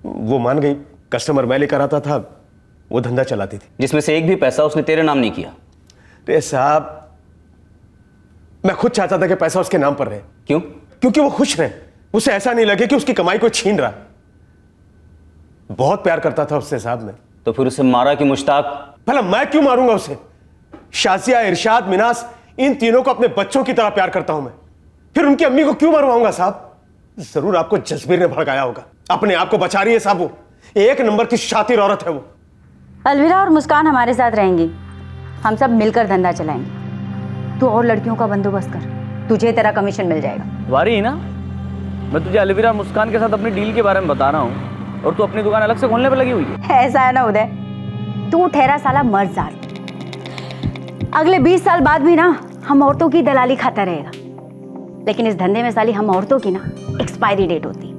वो मान गई। कस्टमर मैं लेकर आता था, वो धंधा चलाती थी। जिसमें से एक भी पैसा उसने तेरे नाम नहीं किया। अरे साहब, मैं खुद चाहता था कि पैसा उसके नाम पर रहे। क्यों? क्योंकि वो खुश रहे, उसे ऐसा नहीं लगे कि उसकी कमाई को छीन रहा। बहुत प्यार करता था उससे साहब मैं। तो फिर उसे मारा कि मुश्ताक? भला मैं क्यों मारूंगा उसे? शाजिया, इरशाद, मिनास, इन तीनों को अपने बच्चों की तरह प्यार करता हूं मैं। फिर उनकी अम्मी को क्यों मरवाऊंगा साहब? जरूर आपको जसबीर ने भड़काया होगा। अपने आप को बचा रही है साहब, वो एक नंबर की शातिर औरत है वो। अलविरा और मुस्कान हमारे साथ रहेंगी, हम सब मिलकर धंधा चलाएंगे। तू और लड़कियों का बंदोबस्त कर, तुझे तेरा कमीशन मिल जाएगा। वारी ना, मैं तुझे अलविरा मुस्कान के साथ अपनी डील के बारे में बता रहा हूँ और तू अपनी दुकान अलग से खोलने पर लगी हुई है। ऐसा है ना उदय, तू ठहरा साला मर्दजाल। अगले 20 साल बाद भी ना हम औरतों की दलाली खाता रहेगा, लेकिन इस धंधे में साली हम औरतों की ना एक्सपायरी डेट होती है।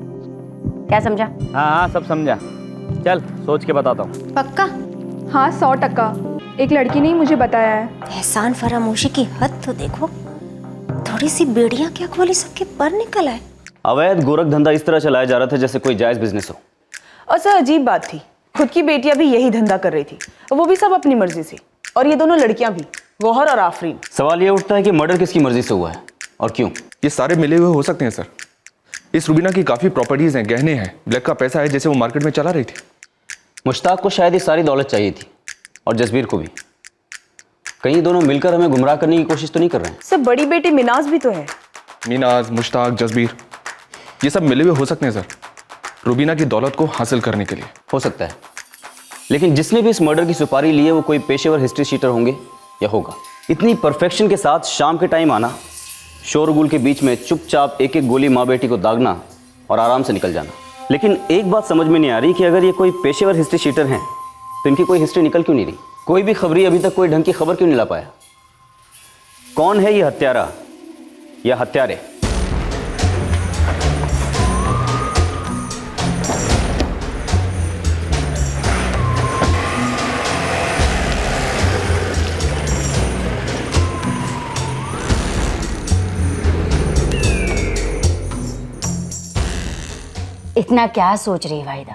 क्या समझा? हाँ, सब समझा। चल सोच के बताता हूँ। पक्का? हाँ 100%। एक लड़की ने ही मुझे बताया है। एहसान फरामोशी की हद तो देखो, थोड़ी सी बेड़ियां क्या खोली, सबके पर निकल आए। अवैध गोरख धंधा इस तरह चलाया जा रहा था जैसे कोई जायज बिजनेस हो। और सर अजीब बात थी, खुद की बेटियां भी यही धंधा कर रही थी, वो भी सब अपनी मर्जी से। और ये दोनों लड़कियां भी, गौहर और आफरीन। सवाल ये उठता है कि मर्डर किसकी मर्जी से हुआ है और क्यों? ये सारे मिले हुए हो सकते हैं सर। इस रूबीना की काफ़ी प्रॉपर्टीज़ हैं, गहने हैं, ब्लैक का पैसा है जैसे वो मार्केट में चला रही थी। मुश्ताक को शायद ये सारी दौलत चाहिए थी और जसबीर को भी। कहीं दोनों मिलकर हमें गुमराह करने की कोशिश तो नहीं कर रहे हैं? सर बड़ी बेटी मिनाज भी तो है। मिनाज, मुश्ताक, जसबीर, ये सब मिले हुए हो सकते हैं सर, रूबीना की दौलत को हासिल करने के लिए। हो सकता है, लेकिन जिसने भी इस मर्डर की सुपारी ली है वो कोई पेशेवर हिस्ट्री शीटर होंगे या होगा। इतनी परफेक्शन के साथ शाम के टाइम आना, शोरगुल के बीच में चुपचाप एक एक गोली माँ बेटी को दागना और आराम से निकल जाना। लेकिन एक बात समझ में नहीं आ रही कि अगर ये कोई पेशेवर हिस्ट्री शीटर हैं तो इनकी कोई हिस्ट्री निकल क्यों नहीं रही? कोई भी खबरी अभी तक कोई ढंग की खबर क्यों नहीं ला पाया? कौन है ये हत्यारा या हत्यारे? इतना क्या सोच रही वाहिदा?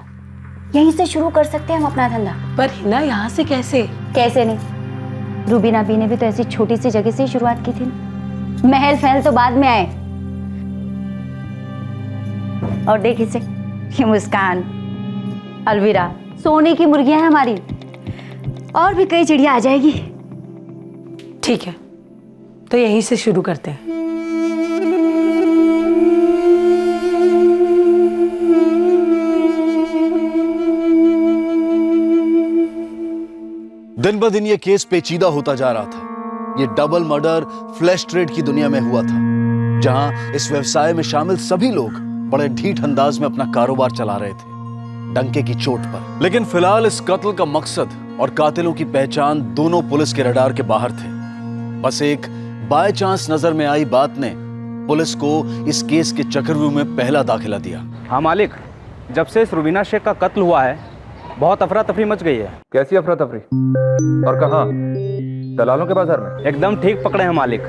यहीं से शुरू कर सकते हैं हम अपना धंधा। पर हिना, यहाँ से कैसे? कैसे नहीं, रूबीना बी ने भी तो ऐसी छोटी सी जगह से ही शुरुआत की थी ना। महल फहल तो बाद में आए। और देख इसे, ये मुस्कान, अलविरा, सोने की मुर्गियां हैं हमारी। और भी कई चिड़िया आ जाएगी। ठीक है, तो यहीं से शुरू करते हैं। दिन ब दिन ये केस पेचीदा होता जा रहा था। ये डबल मर्डर फ्लैश ट्रेड की दुनिया में हुआ था, जहां इस व्यवसाय में शामिल सभी लोग बड़े ढीठ अंदाज में अपना कारोबार चला रहे थे, डंके की चोट पर। लेकिन फिलहाल इस कत्ल का मकसद और कातिलों की पहचान दोनों पुलिस के रडार के बाहर थे। बस एक बाय चांस नजर में आई बात ने पुलिस को इस केस के चक्रव्यूह में पहला दाखिला दिया। हाँ मालिक, जब से इस रूबीना शेख का कत्ल हुआ है बहुत अफरा तफरी मच गई है। कैसी अफरा तफरी? और कहाँ? दलालों के बाजार में? एकदम ठीक पकड़े हैं मालिक।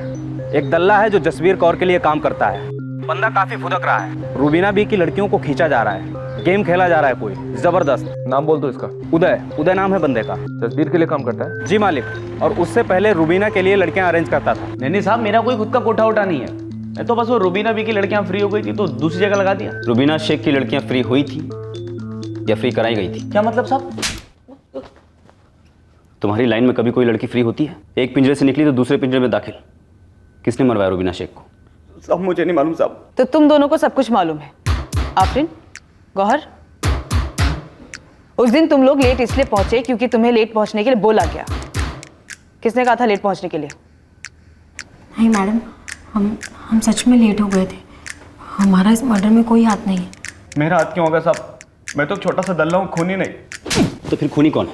एक दल्ला है जो जसबीर कौर के लिए काम करता है। बंदा काफी फुदक रहा है। रूबीना बी की लड़कियों को खींचा जा रहा है, गेम खेला जा रहा है कोई जबरदस्त। नाम बोल दो इसका। उदय नाम है बंदे का। जसबीर के लिए काम करता है? जी मालिक, और उससे पहले रूबीना के लिए लड़कियां अरेंज करता था। नहीं साहब, मेरा कोई खुद का कोठा उठा नहीं है। मैं तो बस वो रूबीना बी की लड़कियां फ्री हो गई थी तो दूसरी जगह लगा दिया। रूबीना शेख की लड़कियां फ्री हुई थी या फ्री कराई गई थी? क्या मतलब साहब? तुम्हारी लाइन में कभी कोई लड़की फ्री होती है? एक पिंजरे से निकली तो दूसरे पिंजरे में दाखिल। किसने मरवाया रूबीना शेख को? साहब मुझे नहीं मालूम साहब। तो तुम दोनों को सब कुछ मालूम है। आफरीन, गौहर, उस दिन तुम लोग लेट इसलिए पहुंचे क्योंकि तुम्हें लेट पहुंचने के लिए बोला गया। किसने कहा था लेट पहुंचने के लिए? नहीं मैडम, हम सच में लेट हो गए थे। हमारा इस मर्डर में कोई हाथ नहीं है। मेरा हाथ क्यों होगा साहब? मैं तो छोटा सा दल्ला हूँ, खूनी नहीं। तो फिर खूनी कौन है?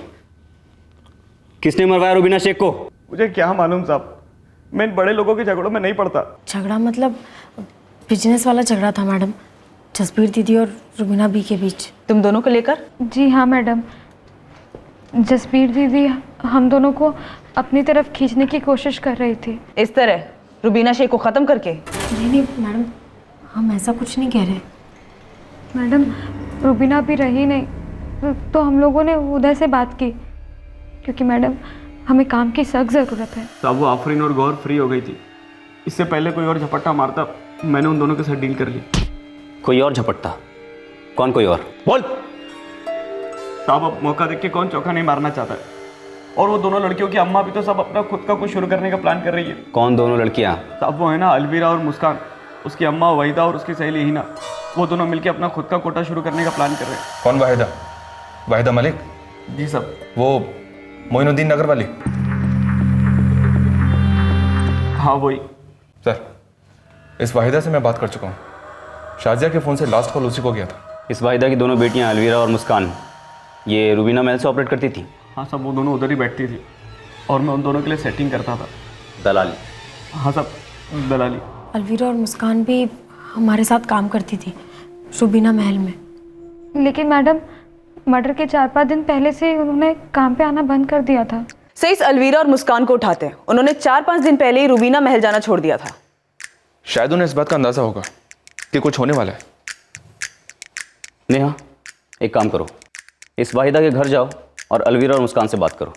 किसने मरवाया रुबीना शेख को? मुझे क्या मालूम साहब, मैं इन बड़े लोगों के झगड़ों में नहीं पड़ता। झगड़ा मतलब बिजनेस वाला झगड़ा था मैडम, जसबीर दीदी और रुबीना बी के बीच। तुम दोनों को लेकर? जी हाँ मैडम, जसबीर दीदी हम दोनों को अपनी तरफ खींचने की कोशिश कर रही थी। इस तरह रुबीना शेख को ख़त्म करके? नहीं मैडम, हम ऐसा कुछ नहीं कह रहे। मैडम, रुबीना भी रही नहीं तो हम लोगों ने उदय से बात की, क्योंकि मैडम हमें काम की सख्त ज़रूरत है। साहब वो आफरीन और गौर फ्री हो गई थी, इससे पहले कोई और झपट्टा मारता मैंने उन दोनों के साथ डील कर ली। कोई और झपट्टा? कौन कोई और? बोल। साहब अब मौका देख के कौन चौका नहीं मारना चाहता है। और वो दोनों लड़कियों की अम्मा भी तो सब अपना खुद का कुछ शुरू करने का प्लान कर रही है। कौन दोनों लड़कियां? साहब वो है ना अलवीरा और मुस्कान, उसकी अम्मा वाहिदा और उसकी सहेली हिना, वो दोनों मिलके अपना खुद का कोटा शुरू करने का प्लान कर रहे हैं। कौन वाहिदा? वाहिदा मलिक? जी साहब। वो मोइनुद्दीन नगर वाली? हाँ वही। सर, इस वाहिदा से मैं बात कर चुका हूँ। शाजिया के फ़ोन से लास्ट कॉल उसी को गया था। इस वाहिदा की दोनों बेटियां अलवीरा और मुस्कान ये रुबीना महल से ऑपरेट करती थी? हाँ साहब, वो दोनों उधर ही बैठती थी और मैं उन दोनों के लिए सेटिंग करता था। दलाली? हाँ साहब, दलाली। अलवीरा और मुस्कान भी हमारे साथ काम करती थी रुबीना महल में। लेकिन मैडम मर्डर के 4-5 दिन पहले से उन्होंने काम पे आना बंद कर दिया था। सही, इस अलवीरा और मुस्कान को उठाते हैं। उन्होंने 4-5 दिन पहले ही रुबीना महल जाना छोड़ दिया था। शायद उन्हें इस बात का अंदाजा होगा कि कुछ होने वाला है। नेहा, एक काम करो, इस वाहिदा के घर जाओ और अलवीरा और मुस्कान से बात करो।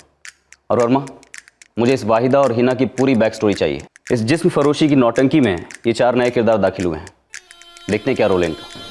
और वर्मा, मुझे इस वाहिदा और हिना की पूरी बैक स्टोरी चाहिए। इस जिस्म फरोशी की नौटंकी में ये 4 नए किरदार दाखिल हुए हैं, देखते हैं क्या रोल है इनका।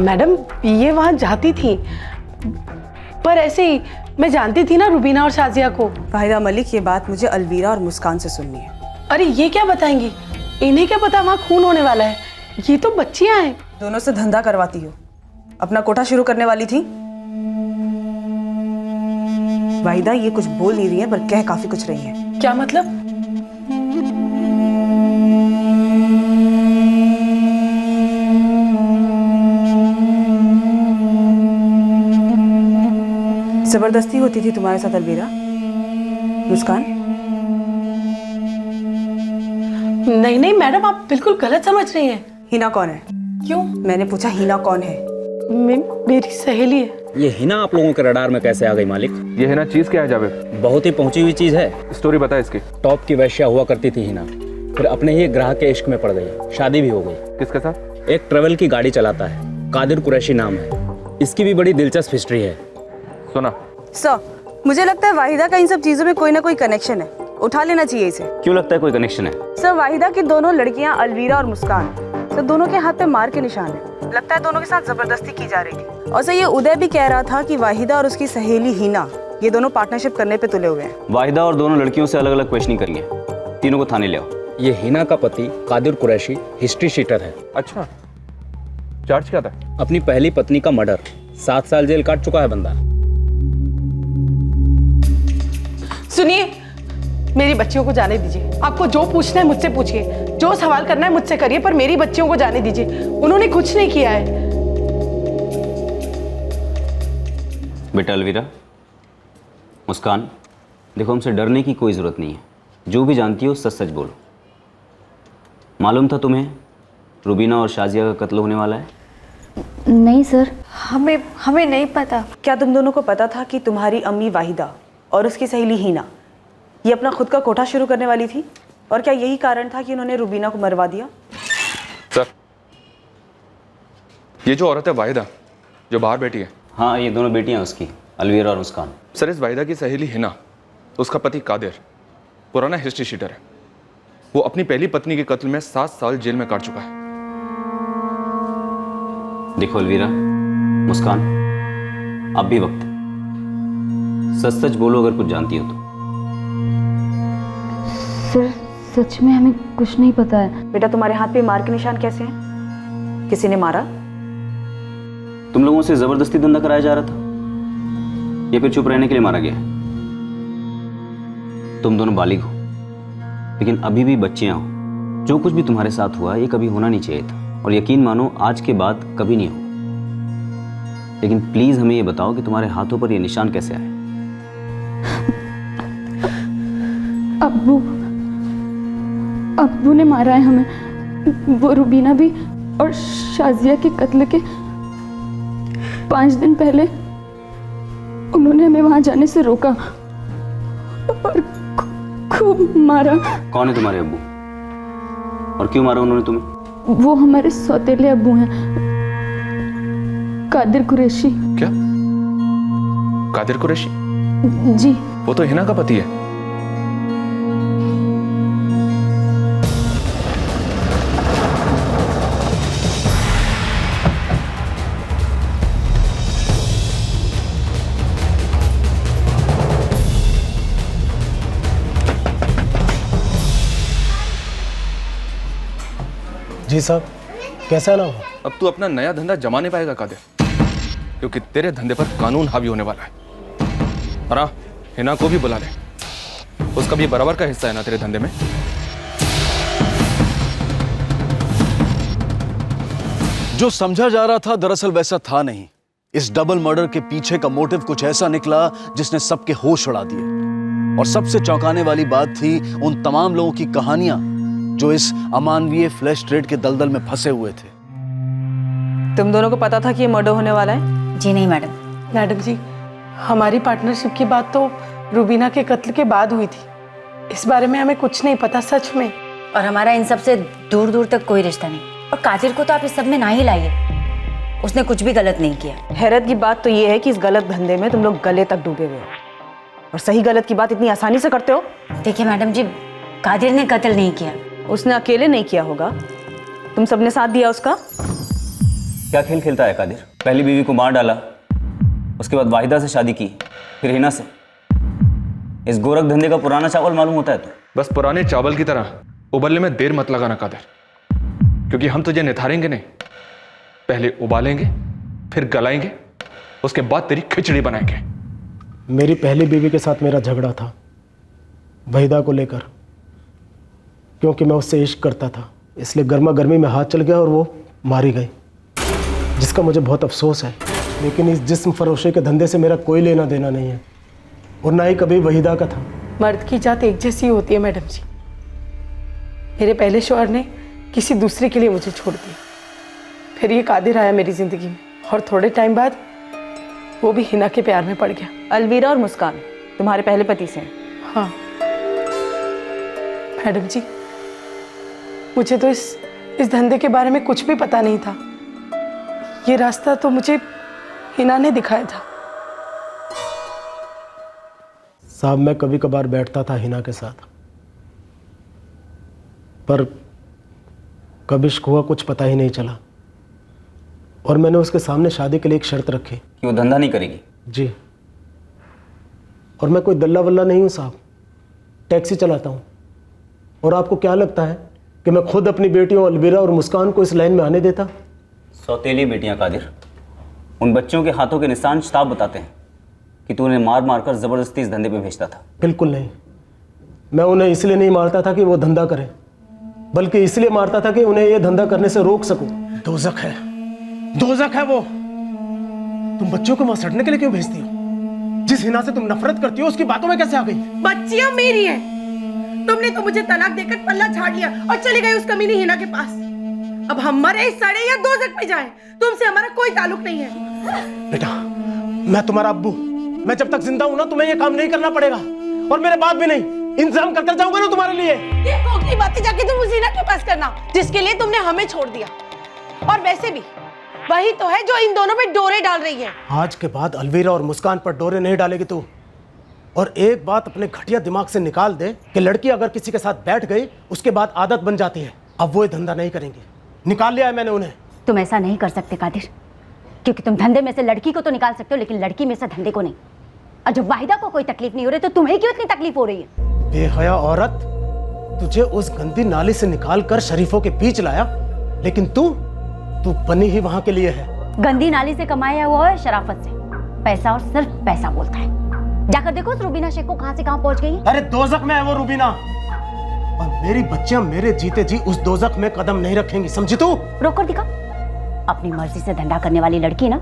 मैडम ये वहाँ जाती थी, पर ऐसे ही मैं जानती थी ना रुबीना और शाजिया को। वाहिदा मलिक, ये बात मुझे अलवीरा और मुस्कान से सुननी है। अरे ये क्या बताएंगी? इन्हें क्या पता वहाँ खून होने वाला है? ये तो बच्चियां हैं। दोनों से धंधा करवाती हो, अपना कोठा शुरू करने वाली थी। वाहिदा ये कुछ बोल नहीं रही है पर कह काफी कुछ रही है। क्या मतलब? जबरदस्ती होती थी तुम्हारे साथ अलवीरा? मुस्कान? नहीं नहीं मैडम, आप बिल्कुल गलत समझ रही हैं। हिना कौन है? क्यों? मैंने पूछा हिना कौन है? मेरी सहेली है। ये हिना आप लोगों के रडार में कैसे आ गई मालिक? ये हिना चीज क्या है जावेद? बहुत ही पहुंची हुई चीज है। स्टोरी बता इसकी। टॉप की वैश्या हुआ करती थी हिना, फिर अपने ही ग्राहक के इश्क में पड़ गई, शादी भी हो गई। किसके साथ? एक ट्रेवल की गाड़ी चलाता है, कादिर कुरैशी नाम है। इसकी भी बड़ी दिलचस्प हिस्ट्री है। सुना सर, मुझे लगता है वाहिदा का इन सब चीजों में कोई ना कोई कनेक्शन है, उठा लेना चाहिए इसे। क्यों लगता है कोई कनेक्शन है? सर, वाहिदा की दोनों लड़कियां अलवीरा और मुस्कान, सर दोनों के हाथ पे मार के निशान है। लगता है दोनों के साथ जबरदस्ती की जा रही थी। और सर ये उदय भी कह रहा था कि वाहिदा और उसकी सहेली हिना ये दोनों पार्टनरशिप करने पे तुले हुए हैं। वाहिदा और दोनों लड़कियों से अलग अलग क्वेश्चनिंग करेंगे, तीनों को थाने ले आओ। ये हिना का पति कादिर कुरैशी हिस्ट्री शीटर है। अच्छा, चार्ज क्या था? अपनी पहली पत्नी का मर्डर, 7 साल जेल काट चुका है बंदा। सुनिए, मेरी बच्चियों को जाने दीजिए। आपको जो पूछना है मुझसे पूछिए, जो सवाल करना है मुझसे करिए, पर मेरी बच्चियों को जाने दीजिए। उन्होंने कुछ नहीं किया है। बेटा अलवीरा, मुस्कान, देखो हमसे डरने की कोई ज़रूरत नहीं है। जो भी जानती हो सच सच बोलो। मालूम था तुम्हें रुबीना और शाजिया का कत्ल होने वाला है? नहीं सर, हमें नहीं पता। क्या तुम दोनों को पता था कि तुम्हारी अम्मी वाहिदा और उसकी सहेली हिना ये अपना खुद का कोठा शुरू करने वाली थी, और क्या यही कारण था कि उन्होंने रुबीना को मरवा दिया? सर, ये जो औरत है वाहिदा, जो बाहर बैठी है, हाँ ये दोनों बेटियां उसकी, अलवीरा और मुस्कान। सर इस वाहिदा की सहेली हिना, उसका पति कादिर पुराना हिस्ट्री शीटर है। वो अपनी पहली पत्नी के कत्ल में 7 साल जेल में काट चुका है। देखो अलवीरा, मुस्कान, अब भी वक्त है, सच सच बोलो अगर कुछ जानती हो तो। सर सच में हमें कुछ नहीं पता है। बेटा तुम्हारे हाथ पे मार के निशान कैसे हैं? किसी ने मारा? तुम लोगों से जबरदस्ती धंधा कराया जा रहा था या फिर चुप रहने के लिए मारा गया? तुम दोनों बालिग हो, लेकिन अभी भी बच्चियां हो। जो कुछ भी तुम्हारे साथ हुआ ये कभी होना नहीं चाहिए था, और यकीन मानो आज के बाद कभी नहीं हो। लेकिन प्लीज हमें ये बताओ कि तुम्हारे हाथों पर ये निशान कैसे आए? अब्बू ने मारा है हमें। वो रुबीना भी और शाजिया के कत्ल के 5 दिन पहले उन्होंने हमें वहां जाने से रोका और खूब मारा। कौन है तुम्हारे अब्बू और क्यों मारा उन्होंने तुम्हें? वो हमारे सौतेले अब्बू हैं, कादिर कुरैशी। क्या? कादिर कुरैशी? जी। वो तो हिना का पति है। जी साहब, कैसा ना हो? अब तू अपना नया धंधा जमा नहीं पाएगा कादिर, क्योंकि तेरे धंधे पर कानून हावी होने वाला है। और हाँ, हिना को भी बुला ले, उसका भी बराबर का हिस्सा है ना तेरे धंधे में। जो समझा जा रहा था दरअसल वैसा था नहीं। इस डबल मर्डर के पीछे का मोटिव कुछ ऐसा निकला जिसने सबके होश उड़ा दिए। और सबसे चौंकाने वाली बात थी उन तमाम लोगों की कहानियां जो इस अमानवीय फ्लैश ट्रेड के दलदल में फंसे हुए थे। तुम दोनों को पता था कि ये मर्डर होने वाला है? जी नहीं मैडम। मैडम जी, हमारी पार्टनरशिप की बात तो रुबीना के कत्ल के बाद हुई थी। इस बारे में हमें कुछ नहीं पता सच में। और हमारा इन सब से दूर दूर तक कोई रिश्ता नहीं। और कादिर को तो आप इस सब में ना ही लाइए, उसने कुछ भी गलत नहीं किया। हैरत की बात तो ये है कि इस गलत धंधे में तुम लोग गले तक डूबे हुए हो, और सही गलत की बात इतनी आसानी से करते हो। देखिए मैडम जी, कादिर ने कत्ल नहीं किया। उसने अकेले नहीं किया होगा, तुम सबने साथ दिया उसका। क्या खेल खेलता है कादिर? पहली बीवी को मार डाला, उसके बाद वाहिदा से शादी की, फिर हिना से। इस गोरख धंधे का पुराना चावल मालूम होता है तो? बस पुराने चावल की तरह उबलने में देर मत लगाना कादिर, क्योंकि हम तुझे निथारेंगे नहीं, पहले उबालेंगे फिर गलाएंगे, उसके बाद तेरी खिचड़ी बनाएंगे। मेरी पहली बीवी के साथ मेरा झगड़ा था वहीदा को लेकर, क्योंकि मैं उससे इश्क करता था, इसलिए गर्मा गर्मी में हाथ चल गया और वो मारी गई, जिसका मुझे बहुत अफसोस है। लेकिन इस जिस्म फरोशी के धंधे से मेरा कोई लेना देना नहीं है, और ना ही कभी वहीदा का था। मर्द की जात एक जैसी होती है मैडम जी। मेरे पहले शौहर ने किसी दूसरे के लिए मुझे छोड़ दिया, फिर ये कादिर आया मेरी जिंदगी में, और थोड़े टाइम बाद वो भी हिना के प्यार में पड़ गया। अलवीरा और मुस्कान तुम्हारे पहले पति से? हाँ मैडम जी, मुझे तो इस धंधे के बारे में कुछ भी पता नहीं था। ये रास्ता तो मुझे हिना ने दिखाया था। साहब, मैं कभी कभार बैठता था हिना के साथ, पर कब इश्क हुआ कुछ पता ही नहीं चला। और मैंने उसके सामने शादी के लिए एक शर्त रखी कि वो धंधा नहीं करेगी। जी। और मैं कोई दल्ला वल्ला नहीं हूँ साहब, टैक्सी चलाता हूँ। और आपको क्या लगता है कि मैं खुद अपनी बेटियों अलवीरा और मुस्कान को इस लाइन में आने देता? सौतेली बेटियां कादिर, उन बच्चों के हाथों के निशान शताब बताते हैं कि तू उन्हें मार मार कर जबरदस्ती इस धंधे पे भेजता था। बिल्कुल नहीं। मैं उन्हें इसलिए नहीं मारता था कि वो धंधा करें, बल्कि इसलिए मारता था कि उन्हें ये धंधा करने से रोक सकूं। दोज़ख है, दोज़ख है वो। तुम बच्चों को वहां सड़ने के लिए क्यों भेजती हो? जिस हिना से तुम नफरत करती हो उसकी बातों में कैसे आ गई? बच्चियां मेरी हैं। तुमने तो मुझे तलाक देकर पल्ला झाड़ लिया और चली गई उस कमीनी हिना के पास। अब हम मरे, सड़े या दोज़ख में जाएं, तुमसे हमारा कोई ताल्लुक नहीं है। बेटा, मैं तुम्हारा अब्बू, मैं जब तक जिंदा हूं ना तुम्हें ये काम नहीं करना पड़ेगा, और मेरे बाद भी नहीं। इंतजाम कर जाऊंगा ना तुम्हारे लिए। ये कोकली बातें जाके तुम उसी ना के पास करना जिसके लिए तुमने हमें छोड़ दिया। और वैसे भी वही तो है जो इन दोनों पे डोरे डाल रही है। आज के बाद अलवीरा और मुस्कान पर डोरे नहीं डालेगी तू। और एक बात अपने घटिया दिमाग से निकाल दे कि लड़की अगर किसी के साथ बैठ गई उसके बाद आदत बन जाती है। अब वो ये धंधा नहीं करेंगे। निकाल लिया है मैंने उन्हें। तुम ऐसा नहीं कर सकते कादिर, क्योंकि तुम धंधे में से लड़की को तो निकाल सकते हो लेकिन लड़की में से धंधे को नहीं। और जब वाहिदा को कोई तकलीफ नहीं हो रही तो तुम्हें क्यों इतनी तकलीफ हो रही है? बेहया औरत, तुझे उस गंदी नाली से निकाल कर शरीफों के बीच लाया, लेकिन तू बनी ही वहां के लिए है। गंदी नाली से कमाया हुआ है शराफत से। पैसा और सिर्फ पैसा बोलता है। जाकर देखो उस रूबीना शेख को कहां से कहां पहुंच गई है। अरे दोजख में है वो रूबीना, और मेरी बच्चियां मेरे जीते जी उस दोजख में कदम नहीं रखेंगी, समझी तू? रोक कर दिखा। अपनी मर्जी से धंधा करने वाली लड़की ना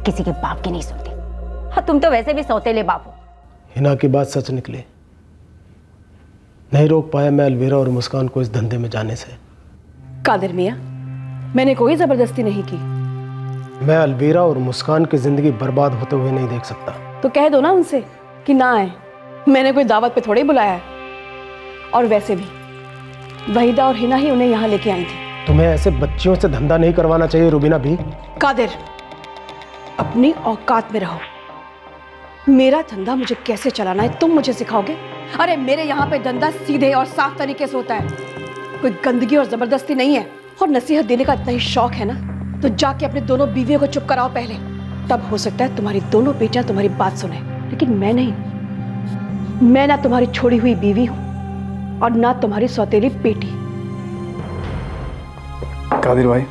किसी के बाप की नहीं सुनती। हाँ, तुम तो वैसे भी सौतेले बाप हो। हिना की बात सच निकली। नहीं रोक पाया मैं अलवीरा और मुस्कान को इस धंधे में जाने से। कादिर मियां, मैंने कोई जबरदस्ती नहीं की। मैं अलवीरा और मुस्कान की जिंदगी बर्बाद होते हुए नहीं देख सकता। तो कह दो ना उनसे कि ना आए। मैंने कोई दावत पे थोड़े बुलाया है। और वैसे भी वहीदा और हिना ही उन्हें यहाँ लेके आई थी। तुम्हें ऐसे बच्चियों से धंधा नहीं करवाना चाहिए रूबीना भी। कादिर, अपनी औकात में रहो। मेरा धंधा मुझे कैसे चलाना है तुम मुझे सिखाओगे? अरे मेरे यहाँ पे धंधा सीधे और साफ तरीके से होता है। कोई गंदगी और जबरदस्ती नहीं है। और नसीहत देने का इतना ही शौक है ना तो जाके अपने दोनों बीवियों को चुप कराओ पहले। तब हो सकता है तुम्हारी दोनों बेटियां तुम्हारी बात सुने। लेकिन मैं नहीं। मैं ना तुम्हारी छोड़ी हुई बीवी हूं और ना तुम्हारी सौतेली बेटी। कादिर भाई,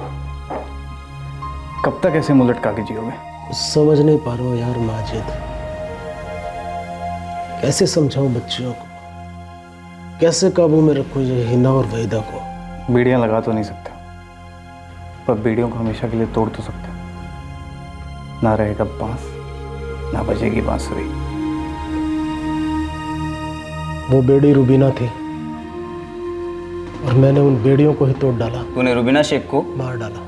कब तक ऐसे मुंह लटका के जियोगे? समझ नहीं पा रहा हूँ यार माजिद, कैसे समझाऊं बच्चियों को, कैसे काबू में रखूं ये हिना और वहीदा को? बीड़ियाँ लगा तो नहीं सकते, पर बीड़ियों को हमेशा के लिए तोड़ तो सकते। ना रहेगा बांस, ना बजेगी बांसुरी। वो बेड़ी रूबीना थी और मैंने उन बेड़ियों को ही तोड़ डाला। तूने रूबीना शेख को मार डाला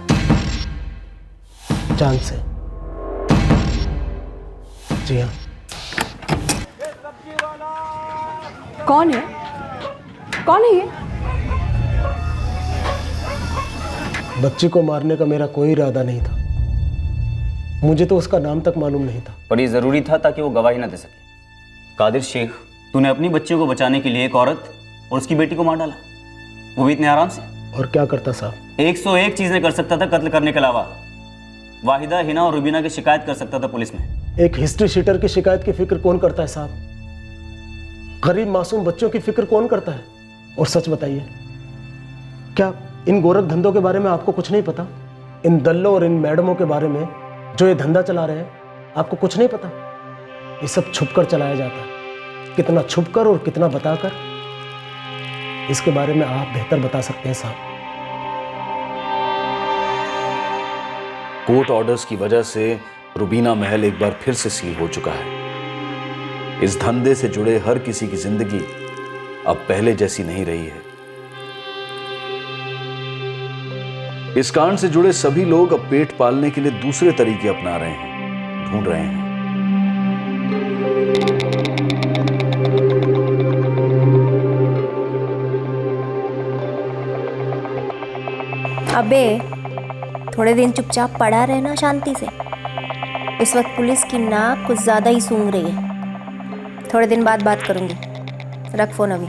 जान से। जी हाँ। कौन है? कौन है ये? बच्ची को मारने का मेरा कोई इरादा नहीं था। मुझे तो उसका नाम तक मालूम नहीं था। पर ये जरूरी था ताकि वो गवाही ना दे सके। कादिर शेख, तूने अपनी बच्चियों को बचाने के लिए एक औरत और उसकी बेटी को मार डाला, वो भी इतने आराम से। और क्या करता साहब? 101 चीजें कर सकता था कत्ल करने के अलावा। वाहिदा, हिना और रूबीना की शिकायत कर सकता था पुलिस में। एक हिस्ट्री शीटर की शिकायत की फिक्र कौन करता है साहब? गरीब मासूम बच्चों की फिक्र कौन करता है? और सच बताइए, क्या इन गोरख धंधों के बारे में आपको कुछ नहीं पता? इन दल्लों और इन मैडमों के बारे में जो ये धंधा चला रहे हैं, आपको कुछ नहीं पता? ये सब छुपकर चलाया जाता है। कितना छुपकर और कितना बताकर, इसके बारे में आप बेहतर बता सकते हैं साहब। कोर्ट ऑर्डर्स की वजह से रूबीना महल एक बार फिर से सील हो चुका है। इस धंधे से जुड़े हर किसी की जिंदगी अब पहले जैसी नहीं रही है। इस कांड से जुड़े सभी लोग अब पेट पालने के लिए दूसरे तरीके अपना रहे हैं, ढूंढ रहे हैं। अबे थोड़े दिन चुपचाप पड़ा रहना शांति से। इस वक्त पुलिस की नाक कुछ ज़्यादा ही सूंघ रही है। थोड़े दिन बाद बात करूंगी। रख फोन अभी।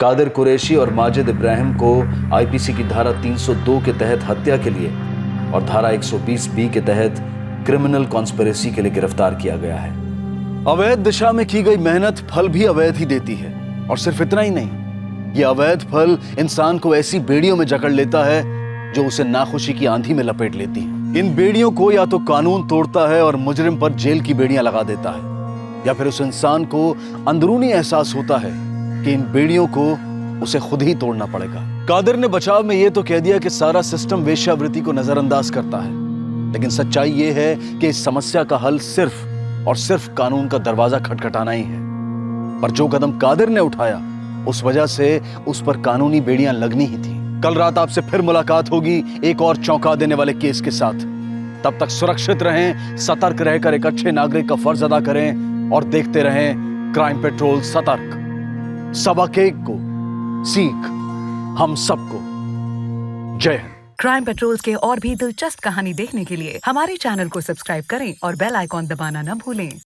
कादिर कुरैशी और माजिद इब्राहिम को आईपीसी की धारा 302 के तहत हत्या के लिए और धारा 120 के तहत क्रिमिनल कॉन्स्पिरेसी के लिए गिरफ्तार किया गया है। अवैध दिशा में की गई मेहनत फल भी अवैध ही देती है। और सिर्फ इतना ही नहीं, यह अवैध फल इंसान को ऐसी बेड़ियों में जकड़ लेता है जो उसे नाखुशी की आंधी में लपेट लेती है। इन बेड़ियों को या तो कानून तोड़ता है और मुजरिम पर जेल की बेड़ियां लगा देता है, या फिर उस इंसान को अंदरूनी एहसास होता है कि इन बेड़ियों को उसे खुद ही तोड़ना पड़ेगा। कादिर ने बचाव में यह तो कह दिया कि सारा सिस्टम वेश्यावृत्ति को नजरअंदाज करता है, लेकिन सच्चाई यह है कि इस समस्या का हल सिर्फ और सिर्फ कानून का दरवाजा खटखटाना ही है। पर जो कदम कादिर ने उठाया, उस वजह से उस पर कानूनी बेड़ियां लगनी ही थी। कल रात आपसे फिर मुलाकात होगी एक और चौंका देने वाले केस के साथ। तब तक सुरक्षित रहें, सतर्क रहकर एक अच्छे नागरिक का फर्ज अदा करें। और देखते रहें क्राइम पेट्रोल सतर्क। सबक एक को सीख हम सबको। जय हिंद। क्राइम पेट्रोल के और भी दिलचस्प कहानी देखने के लिए हमारे चैनल को सब्सक्राइब करें और बेल आइकॉन दबाना न भूलें।